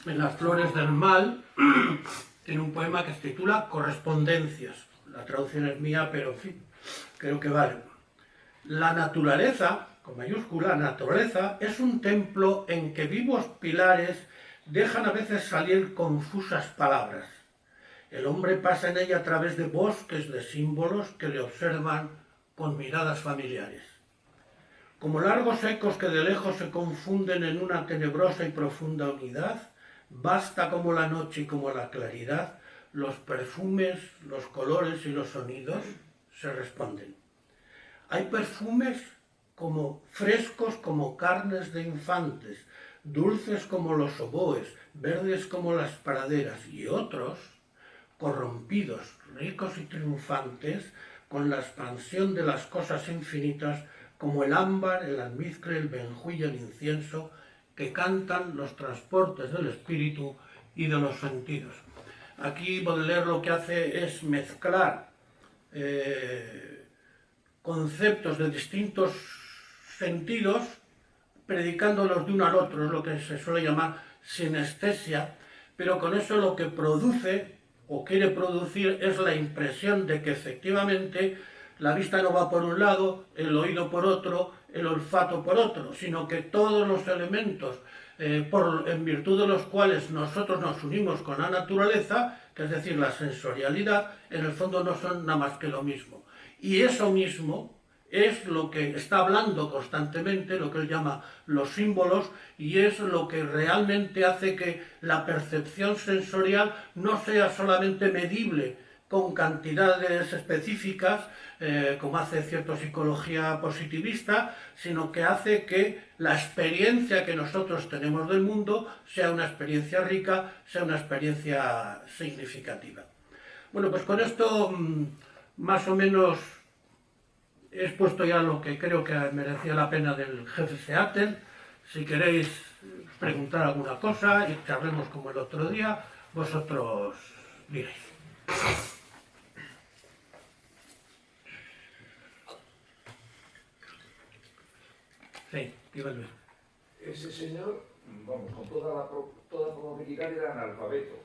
En Las flores del mal tiene un poema que se titula Correspondencias. La traducción es mía, pero en fin, creo que vale. La naturaleza, con mayúscula, naturaleza, es un templo en que vivos pilares dejan a veces salir confusas palabras. El hombre pasa en ella a través de bosques de símbolos que le observan con miradas familiares. Como largos ecos que de lejos se confunden en una tenebrosa y profunda unidad, basta como la noche y como la claridad, los perfumes, los colores y los sonidos se responden. Hay perfumes como frescos como carnes de infantes, dulces como los oboes, verdes como las praderas, y otros corrompidos, ricos y triunfantes, con la expansión de las cosas infinitas, como el ámbar, el almizcle, el benjuí y el incienso, que cantan los transportes del espíritu y de los sentidos. Aquí Baudelaire lo que hace es mezclar conceptos de distintos sentidos, predicándolos de uno al otro, es lo que se suele llamar sinestesia, pero con eso lo que produce o quiere producir es la impresión de que efectivamente la vista no va por un lado, el oído por otro, el olfato por otro, sino que todos los elementos en virtud de los cuales nosotros nos unimos con la naturaleza, que es decir, la sensorialidad, en el fondo no son nada más que lo mismo. Y eso mismo es lo que está hablando constantemente, lo que él llama los símbolos, y es lo que realmente hace que la percepción sensorial no sea solamente medible con cantidades específicas, como hace cierta psicología positivista, sino que hace que la experiencia que nosotros tenemos del mundo sea una experiencia rica, sea una experiencia significativa. Bueno, pues con esto más o menos he expuesto ya lo que creo que merecía la pena del jefe Seattle. Si queréis preguntar alguna cosa y charlemos como el otro día, vosotros diréis. Sí, iba Luis. Ese señor, vamos, con toda probabilidad era analfabeto.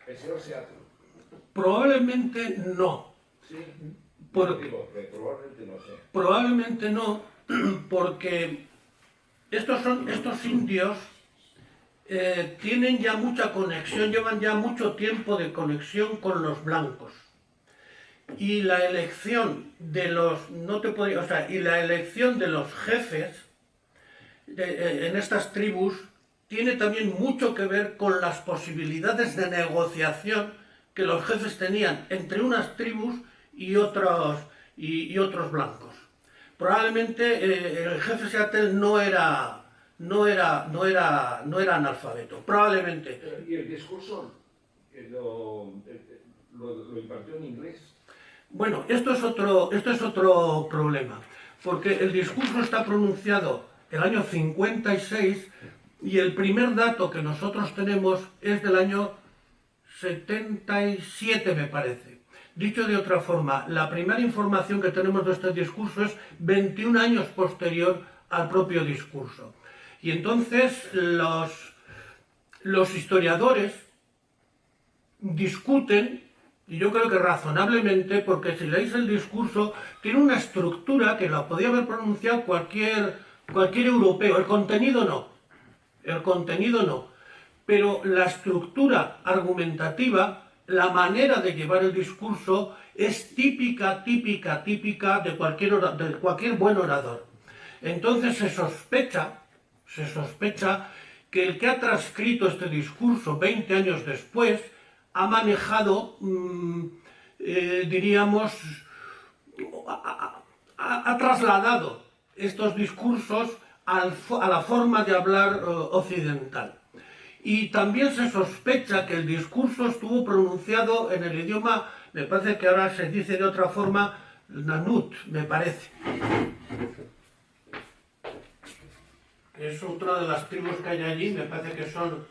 El señor Seattle. Probablemente no. Sí. Porque, probablemente no sé. Probablemente no, porque estos indios tienen ya mucha conexión, llevan ya mucho tiempo de conexión con los blancos. Y la elección de los, y la elección de los jefes en estas tribus tiene también mucho que ver con las posibilidades de negociación que los jefes tenían entre unas tribus y otros blancos. probablemente el jefe Seattle no era analfabeto, probablemente. ¿Y el discurso lo impartió en inglés? Bueno, esto es otro problema, porque el discurso está pronunciado el año 56 y el primer dato que nosotros tenemos es del año 77, me parece. Dicho de otra forma, la primera información que tenemos de este discurso es 21 años posterior al propio discurso. Y entonces los historiadores discuten, y yo creo que razonablemente, porque si leéis el discurso, tiene una estructura que la podía haber pronunciado cualquier europeo, el contenido no, pero la estructura argumentativa, la manera de llevar el discurso es típica de cualquier buen orador. Entonces se sospecha que el que ha transcrito este discurso 20 años después ha manejado, diríamos, ha trasladado estos discursos a la forma de hablar occidental. Y también se sospecha que el discurso estuvo pronunciado en el idioma, me parece que ahora se dice de otra forma, Nanut, me parece. Es otra de las tribus que hay allí, me parece que son,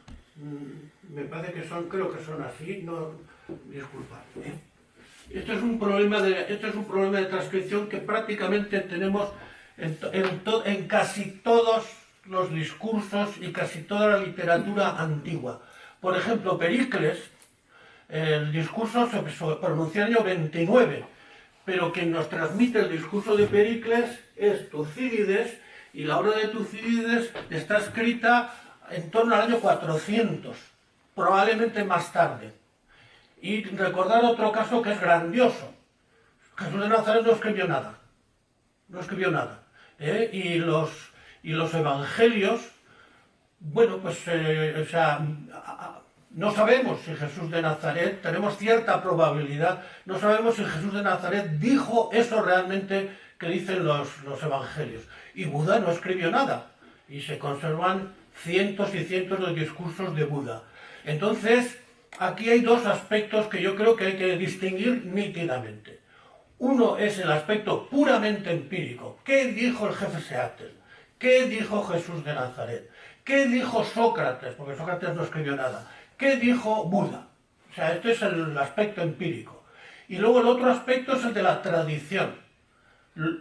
creo que son así, no, disculpad. Esto es un problema de transcripción que prácticamente tenemos en casi todos los discursos y casi toda la literatura antigua. Por ejemplo, Pericles, el discurso se pronuncia en el año 29, pero quien nos transmite el discurso de Pericles es Tucídides, y la obra de Tucídides está escrita en torno al año 400, probablemente más tarde. Y recordar otro caso que es grandioso. Jesús de Nazaret no escribió nada. Y los evangelios, bueno, pues, no sabemos si Jesús de Nazaret, tenemos cierta probabilidad, no sabemos si Jesús de Nazaret dijo eso realmente que dicen los evangelios. Y Buda no escribió nada, y se conservan cientos y cientos de discursos de Buda. Entonces, aquí hay dos aspectos que yo creo que hay que distinguir nítidamente. Uno es el aspecto puramente empírico. ¿Qué dijo el jefe Seattle? ¿Qué dijo Jesús de Nazaret? ¿Qué dijo Sócrates? Porque Sócrates no escribió nada. ¿Qué dijo Buda? O sea, este es el aspecto empírico. Y luego el otro aspecto es el de la tradición.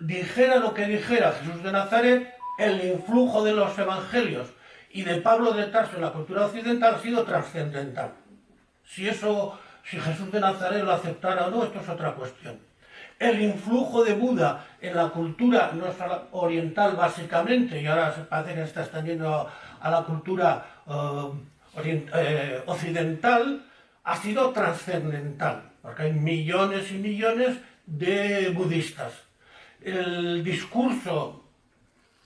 Dijera lo que dijera Jesús de Nazaret, el influjo de los evangelios y de Pablo de Tarso en la cultura occidental ha sido trascendental. Si Jesús de Nazaret lo aceptara o no, esto es otra cuestión. El influjo de Buda en la cultura nuestra oriental básicamente, y ahora se parece que se está extendiendo a la cultura occidental, ha sido trascendental, porque hay millones y millones de budistas. El discurso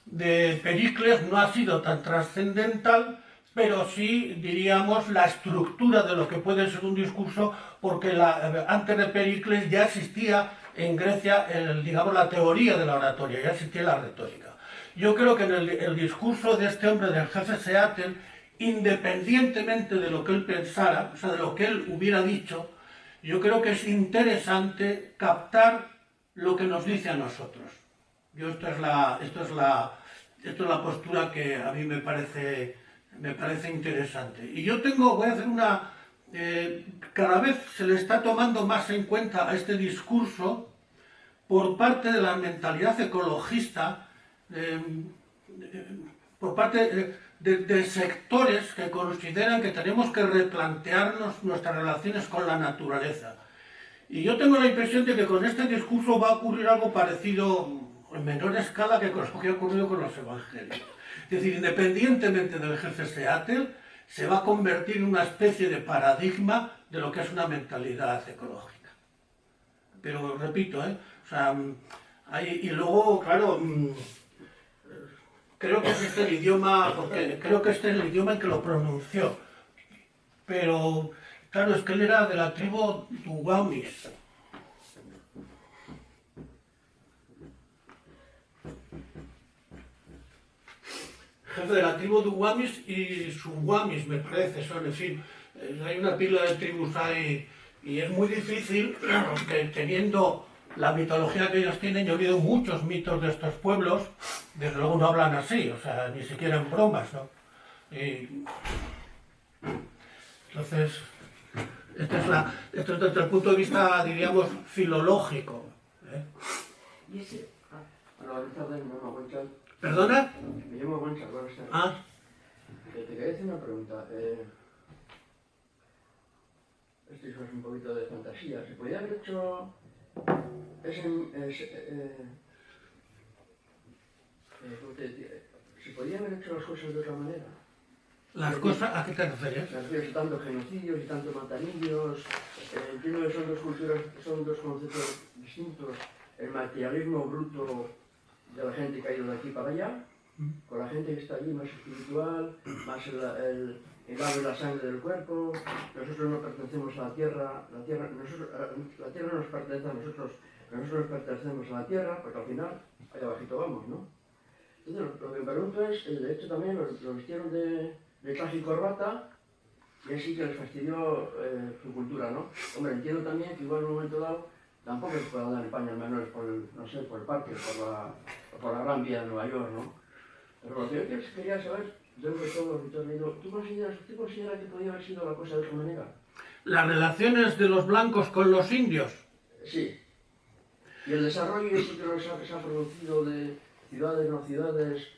de Pericles no ha sido tan trascendental, pero sí, diríamos, la estructura de lo que puede ser un discurso, porque antes de Pericles ya existía en Grecia, digamos, la teoría de la oratoria, ya existía la retórica. Yo creo que en el discurso de este hombre, del jefe Seattle, independientemente de lo que él pensara, o sea, de lo que él hubiera dicho, yo creo que es interesante captar lo que nos dice a nosotros. Esto es la postura que a mí me parece interesante. Y yo voy a hacer cada vez se le está tomando más en cuenta a este discurso por parte de la mentalidad ecologista, por parte de sectores que consideran que tenemos que replantearnos nuestras relaciones con la naturaleza. Y yo tengo la impresión de que con este discurso va a ocurrir algo parecido en menor escala que con lo que ha ocurrido con los evangelios. Es decir, independientemente del jefe Seattle, se va a convertir en una especie de paradigma de lo que es una mentalidad ecológica. Pero repito, o sea, y luego, claro, creo que este es el idioma, porque creo que este es el idioma en que lo pronunció. Pero, claro, es que él era de la tribu Duwamish. jefe de la tribu de Uamis y Suwamis, me parece, son, en fin, hay una pila de tribus ahí y es muy difícil, que teniendo la mitología que ellos tienen, yo he oído muchos mitos de estos pueblos, desde luego no hablan así, o sea, ni siquiera en bromas, ¿no? Entonces, esto es desde el punto de vista, diríamos, filológico. Y ese... Bueno, buenas tardes, me llamo Gonchal. ¿Perdona? Me llamo Gonchal, buenas tardes. Ah, Te quería decir una pregunta. Esto es un poquito de fantasía. ¿Se podía haber hecho... ¿Se podían haber hecho las cosas de otra manera? ¿las cosas a qué te refieres? Me refiero a tantos genocidios y tantos matanillos. Entiendo que son dos culturas, son dos conceptos distintos. El materialismo bruto de la gente que ha ido de aquí para allá, con la gente que está allí más espiritual, más el agua y la sangre del cuerpo. Nosotros no pertenecemos a la tierra, la tierra nos pertenece a nosotros pertenecemos a la tierra, porque al final allá abajito vamos, ¿no? Entonces lo que me pregunto es, de hecho también lo vistieron de traje y corbata, y así que les fastidió su cultura, ¿no? Hombre, entiendo también que igual en un momento dado tampoco se puede dar paños menores por el, no sé, por el parque, por la Gran Vía de Nueva York, ¿no? Pero lo que yo quería saber, dentro de todo lo que tú has leído, ¿tú consideras que podía haber sido la cosa de otra manera? ¿Las relaciones de los blancos con los indios? Sí. Y el desarrollo ese que se ha producido de ciudades, no ciudades,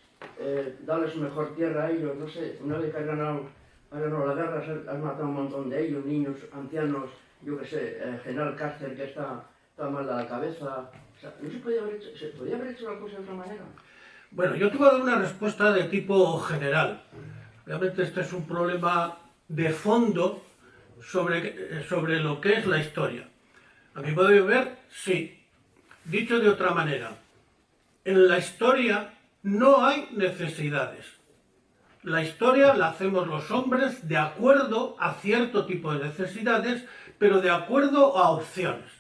darles mejor tierra a ellos, no sé, una vez que has ganado la guerra, has matado un montón de ellos, niños, ancianos, yo qué sé, General Cáceres que está mal de la cabeza. O sea, ¿no se podía haber hecho la cosa de otra manera? Bueno, yo te voy a dar una respuesta de tipo general. Realmente este es un problema de fondo sobre lo que es la historia. A mi modo de ver, sí. Dicho de otra manera, en la historia no hay necesidades. La historia la hacemos los hombres de acuerdo a cierto tipo de necesidades, pero de acuerdo a opciones.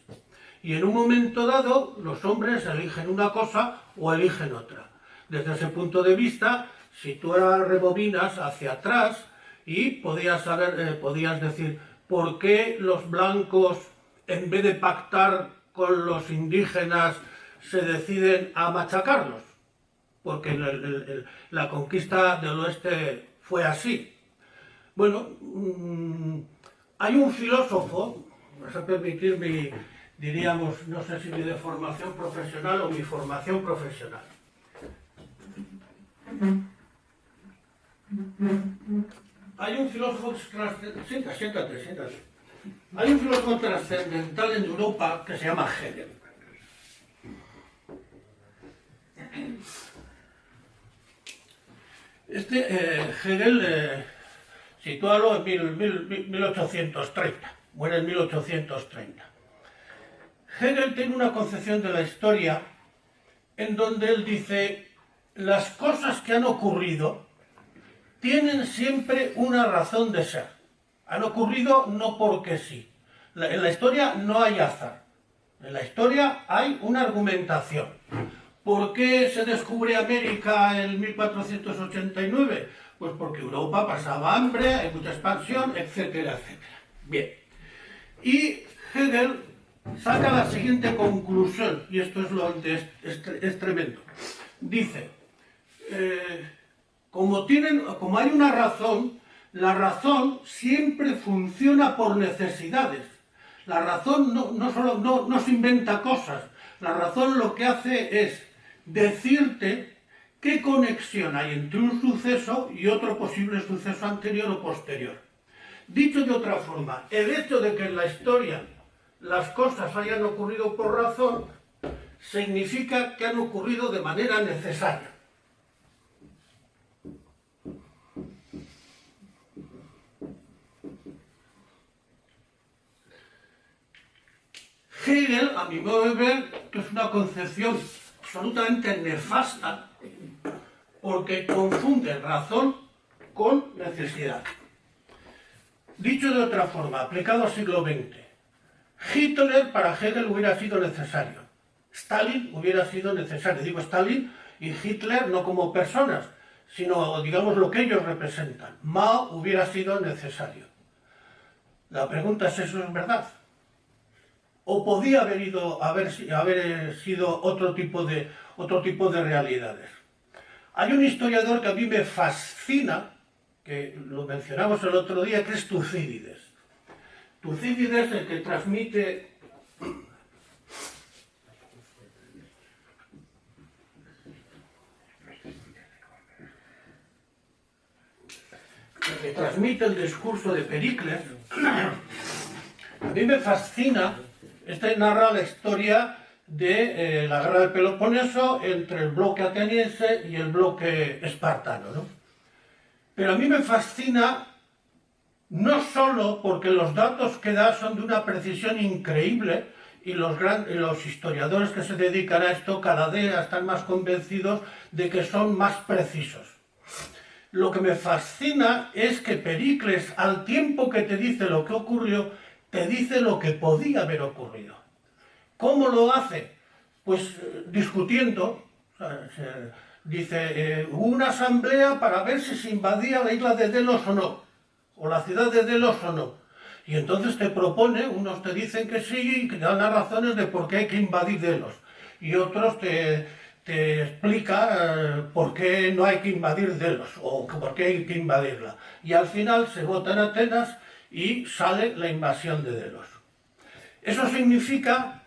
Y en un momento dado, los hombres eligen una cosa o eligen otra. Desde ese punto de vista, si tú rebobinas hacia atrás y podías decir, ¿por qué los blancos, en vez de pactar con los indígenas, se deciden a machacarlos? Porque la conquista del oeste fue así. Bueno, hay un filósofo, vas a permitir diríamos, no sé si mi de formación profesional o mi formación profesional. Hay un filósofo siéntate. Hay un filósofo trascendental en Europa que se llama Hegel. Hegel, sitúalo en 1830, muere en 1830. Hegel tiene una concepción de la historia en donde él dice, las cosas que han ocurrido tienen siempre una razón de ser. Han ocurrido no porque sí. En la historia no hay azar. En la historia hay una argumentación. ¿Por qué se descubre América en 1489? Pues porque Europa pasaba hambre, hay mucha expansión, etcétera, etcétera. Bien. Y Hegel saca la siguiente conclusión, y esto es tremendo. Dice, como hay una razón, la razón siempre funciona por necesidades. La razón no se inventa cosas. La razón lo que hace es decirte qué conexión hay entre un suceso y otro posible suceso anterior o posterior. Dicho de otra forma, el hecho de que en la historia las cosas hayan ocurrido por razón significa que han ocurrido de manera necesaria. Hegel, a mi modo de ver, que es una concepción absolutamente nefasta, porque confunde razón con necesidad. Dicho de otra forma, aplicado al siglo XX, Hitler para Hegel hubiera sido necesario. Stalin hubiera sido necesario. Digo Stalin y Hitler no como personas, sino, digamos, lo que ellos representan. Mao hubiera sido necesario. La pregunta es, ¿eso es verdad? ¿O podía haber sido otro tipo de realidades? Hay un historiador que a mí me fascina, que lo mencionamos el otro día, que es Tucídides. Tucídides, el que transmite el discurso de Pericles. A mí me fascina, este narra la historia de la guerra del Peloponeso entre el bloque ateniense y el bloque espartano, ¿no? Pero a mí me fascina no solo porque los datos que da son de una precisión increíble y los historiadores que se dedican a esto cada día están más convencidos de que son más precisos. Lo que me fascina es que Pericles, al tiempo que te dice lo que ocurrió, te dice lo que podía haber ocurrido. ¿Cómo lo hace? Pues discutiendo. Dice, hubo una asamblea para ver si se invadía la isla de Delos o no, o la ciudad de Delos o no. Y entonces te propone, unos te dicen que sí y que te dan las razones de por qué hay que invadir Delos. Y otros te explica por qué no hay que invadir Delos o por qué hay que invadirla. Y al final se vota en Atenas y sale la invasión de Delos. Eso significa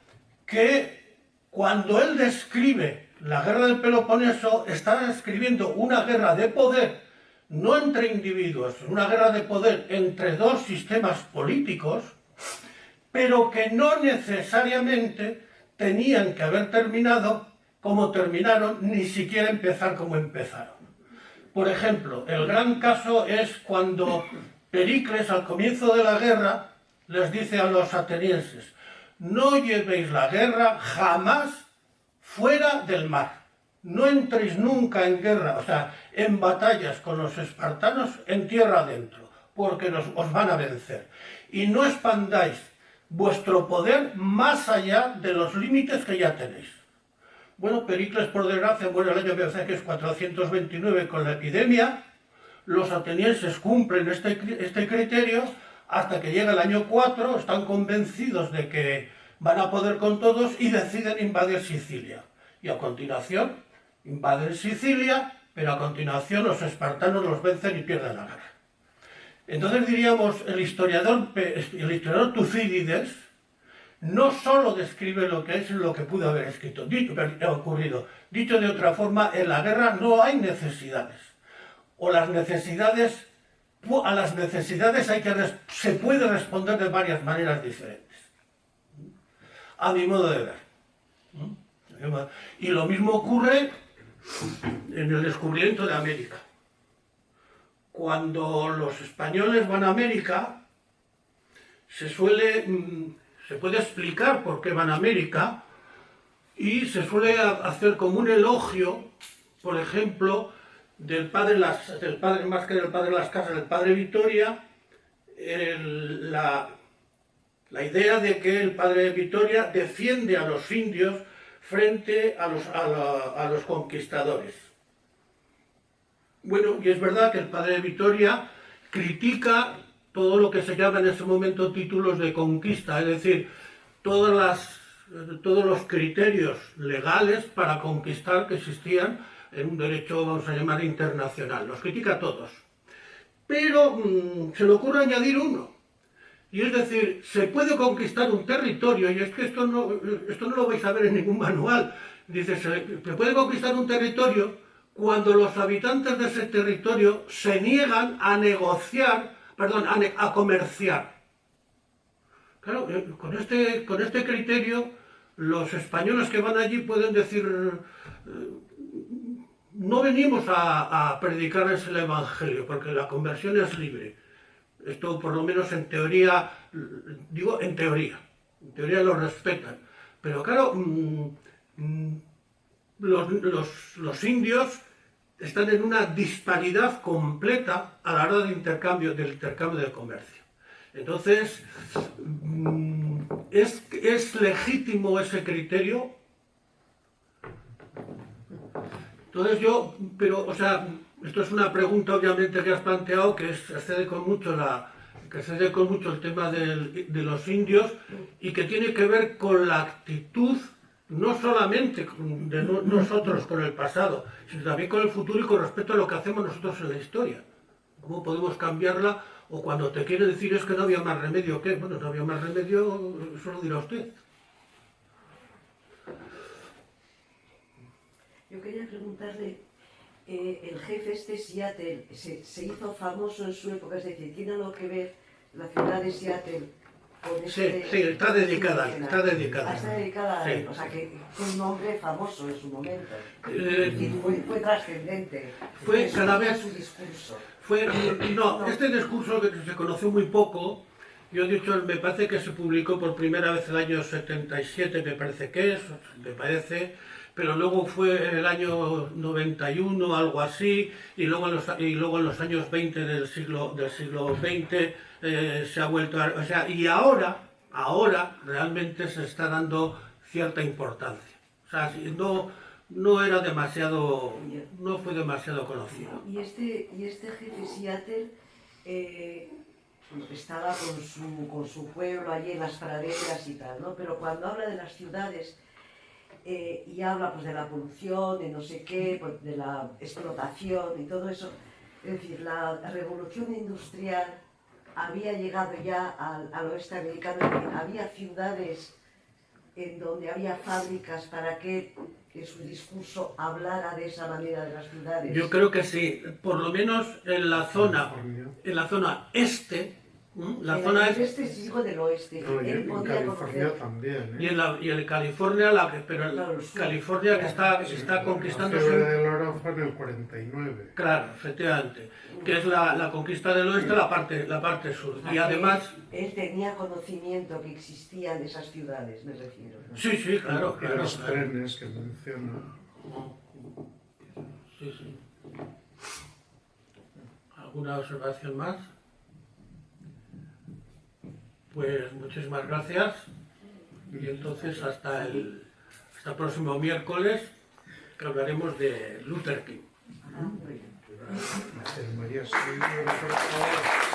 que cuando él describe la guerra del Peloponeso, está describiendo una guerra de poder, no entre individuos, una guerra de poder entre dos sistemas políticos, pero que no necesariamente tenían que haber terminado como terminaron, ni siquiera empezar como empezaron. Por ejemplo, el gran caso es cuando Pericles, al comienzo de la guerra, les dice a los atenienses, no llevéis la guerra jamás fuera del mar. No entréis nunca en guerra, o sea, en batallas con los espartanos en tierra adentro, porque os van a vencer. Y no expandáis vuestro poder más allá de los límites que ya tenéis. Bueno, Pericles, por desgracia, muere el año que es 429 con la epidemia. Los atenienses cumplen este criterio hasta que llega el año 4, están convencidos de que van a poder con todos y deciden invadir Sicilia. Y a continuación invaden Sicilia, pero a continuación los espartanos los vencen y pierden la guerra. Entonces diríamos, el historiador Tucídides no solo describe lo que es lo que pudo haber ocurrido. Dicho de otra forma, en la guerra no hay necesidades. O a las necesidades se puede responder de varias maneras diferentes. A mi modo de ver. Y lo mismo ocurre en el descubrimiento de América. Cuando los españoles van a América, se puede explicar por qué van a América y se suele hacer como un elogio, por ejemplo, del padre más que del padre Las Casas, del padre Vitoria, la idea de que el padre Vitoria defiende a los indios frente a los conquistadores. Bueno, y es verdad que el padre Vitoria critica todo lo que se llama en ese momento títulos de conquista, es decir, todos los criterios legales para conquistar que existían en un derecho, vamos a llamar, internacional. Los critica todos. Pero se le ocurre añadir uno. Y es decir, se puede conquistar un territorio, y es que esto no lo vais a ver en ningún manual. Dice, se puede conquistar un territorio cuando los habitantes de ese territorio se niegan a a comerciar. Claro, con este criterio, los españoles que van allí pueden decir, no venimos a predicarles el Evangelio, porque la conversión es libre. Esto por lo menos en teoría, digo en teoría lo respetan. Pero claro, los indios están en una disparidad completa a la hora del intercambio de comercio. Entonces, ¿es legítimo ese criterio? Entonces Esto es una pregunta obviamente que has planteado que excede con mucho el tema de los indios y que tiene que ver con la actitud no solamente de nosotros con el pasado, sino también con el futuro y con respecto a lo que hacemos nosotros en la historia. ¿Cómo podemos cambiarla? O cuando te quiere decir es que no había más remedio, ¿qué? Bueno, no había más remedio, eso lo dirá usted. Yo quería preguntarle, el jefe Seattle se hizo famoso en su época, es decir, ¿tiene algo que ver la ciudad de Seattle con Sí, este... sí, está dedicada, está dedicada. Está dedicada a él, Sí. o sea que fue un hombre famoso en su momento. Eh, Y fue trascendente. fue cada vez- su discurso. Este discurso que se conoció muy poco, yo he dicho, me parece que se publicó por primera vez el año 77, me parece que es, pero luego fue en el año 91, algo así, y luego en los años 20 del siglo XX se ha vuelto a... O sea, y ahora realmente se está dando cierta importancia. O sea, no era demasiado, no fue demasiado conocido. Y este jefe Seattle estaba con su pueblo allí en las praderas y tal, ¿no? Pero cuando habla de las ciudades y habla pues de la polución, de no sé qué, pues, de la explotación y todo eso, es decir, la revolución industrial había llegado ya al oeste americano, es decir, había ciudades en donde había fábricas para que su discurso hablara de esa manera de las ciudades. Yo creo que sí, por lo menos en la zona este, la zona del este sí digo del oeste. No, y Él en podía California conocer. también, y en California, California que está conquistando La fiebre del oro fue en el 49. claro, efectivamente, que es la conquista del oeste, la parte sur. Y además, Él tenía conocimiento que existían esas ciudades, me refiero, ¿no? sí, claro, Y los claro. trenes que menciona. Sí. ¿Alguna observación más? Pues muchísimas gracias y entonces hasta el próximo miércoles que hablaremos de Luther King. Ah, muy bien. María Silvia, por favor.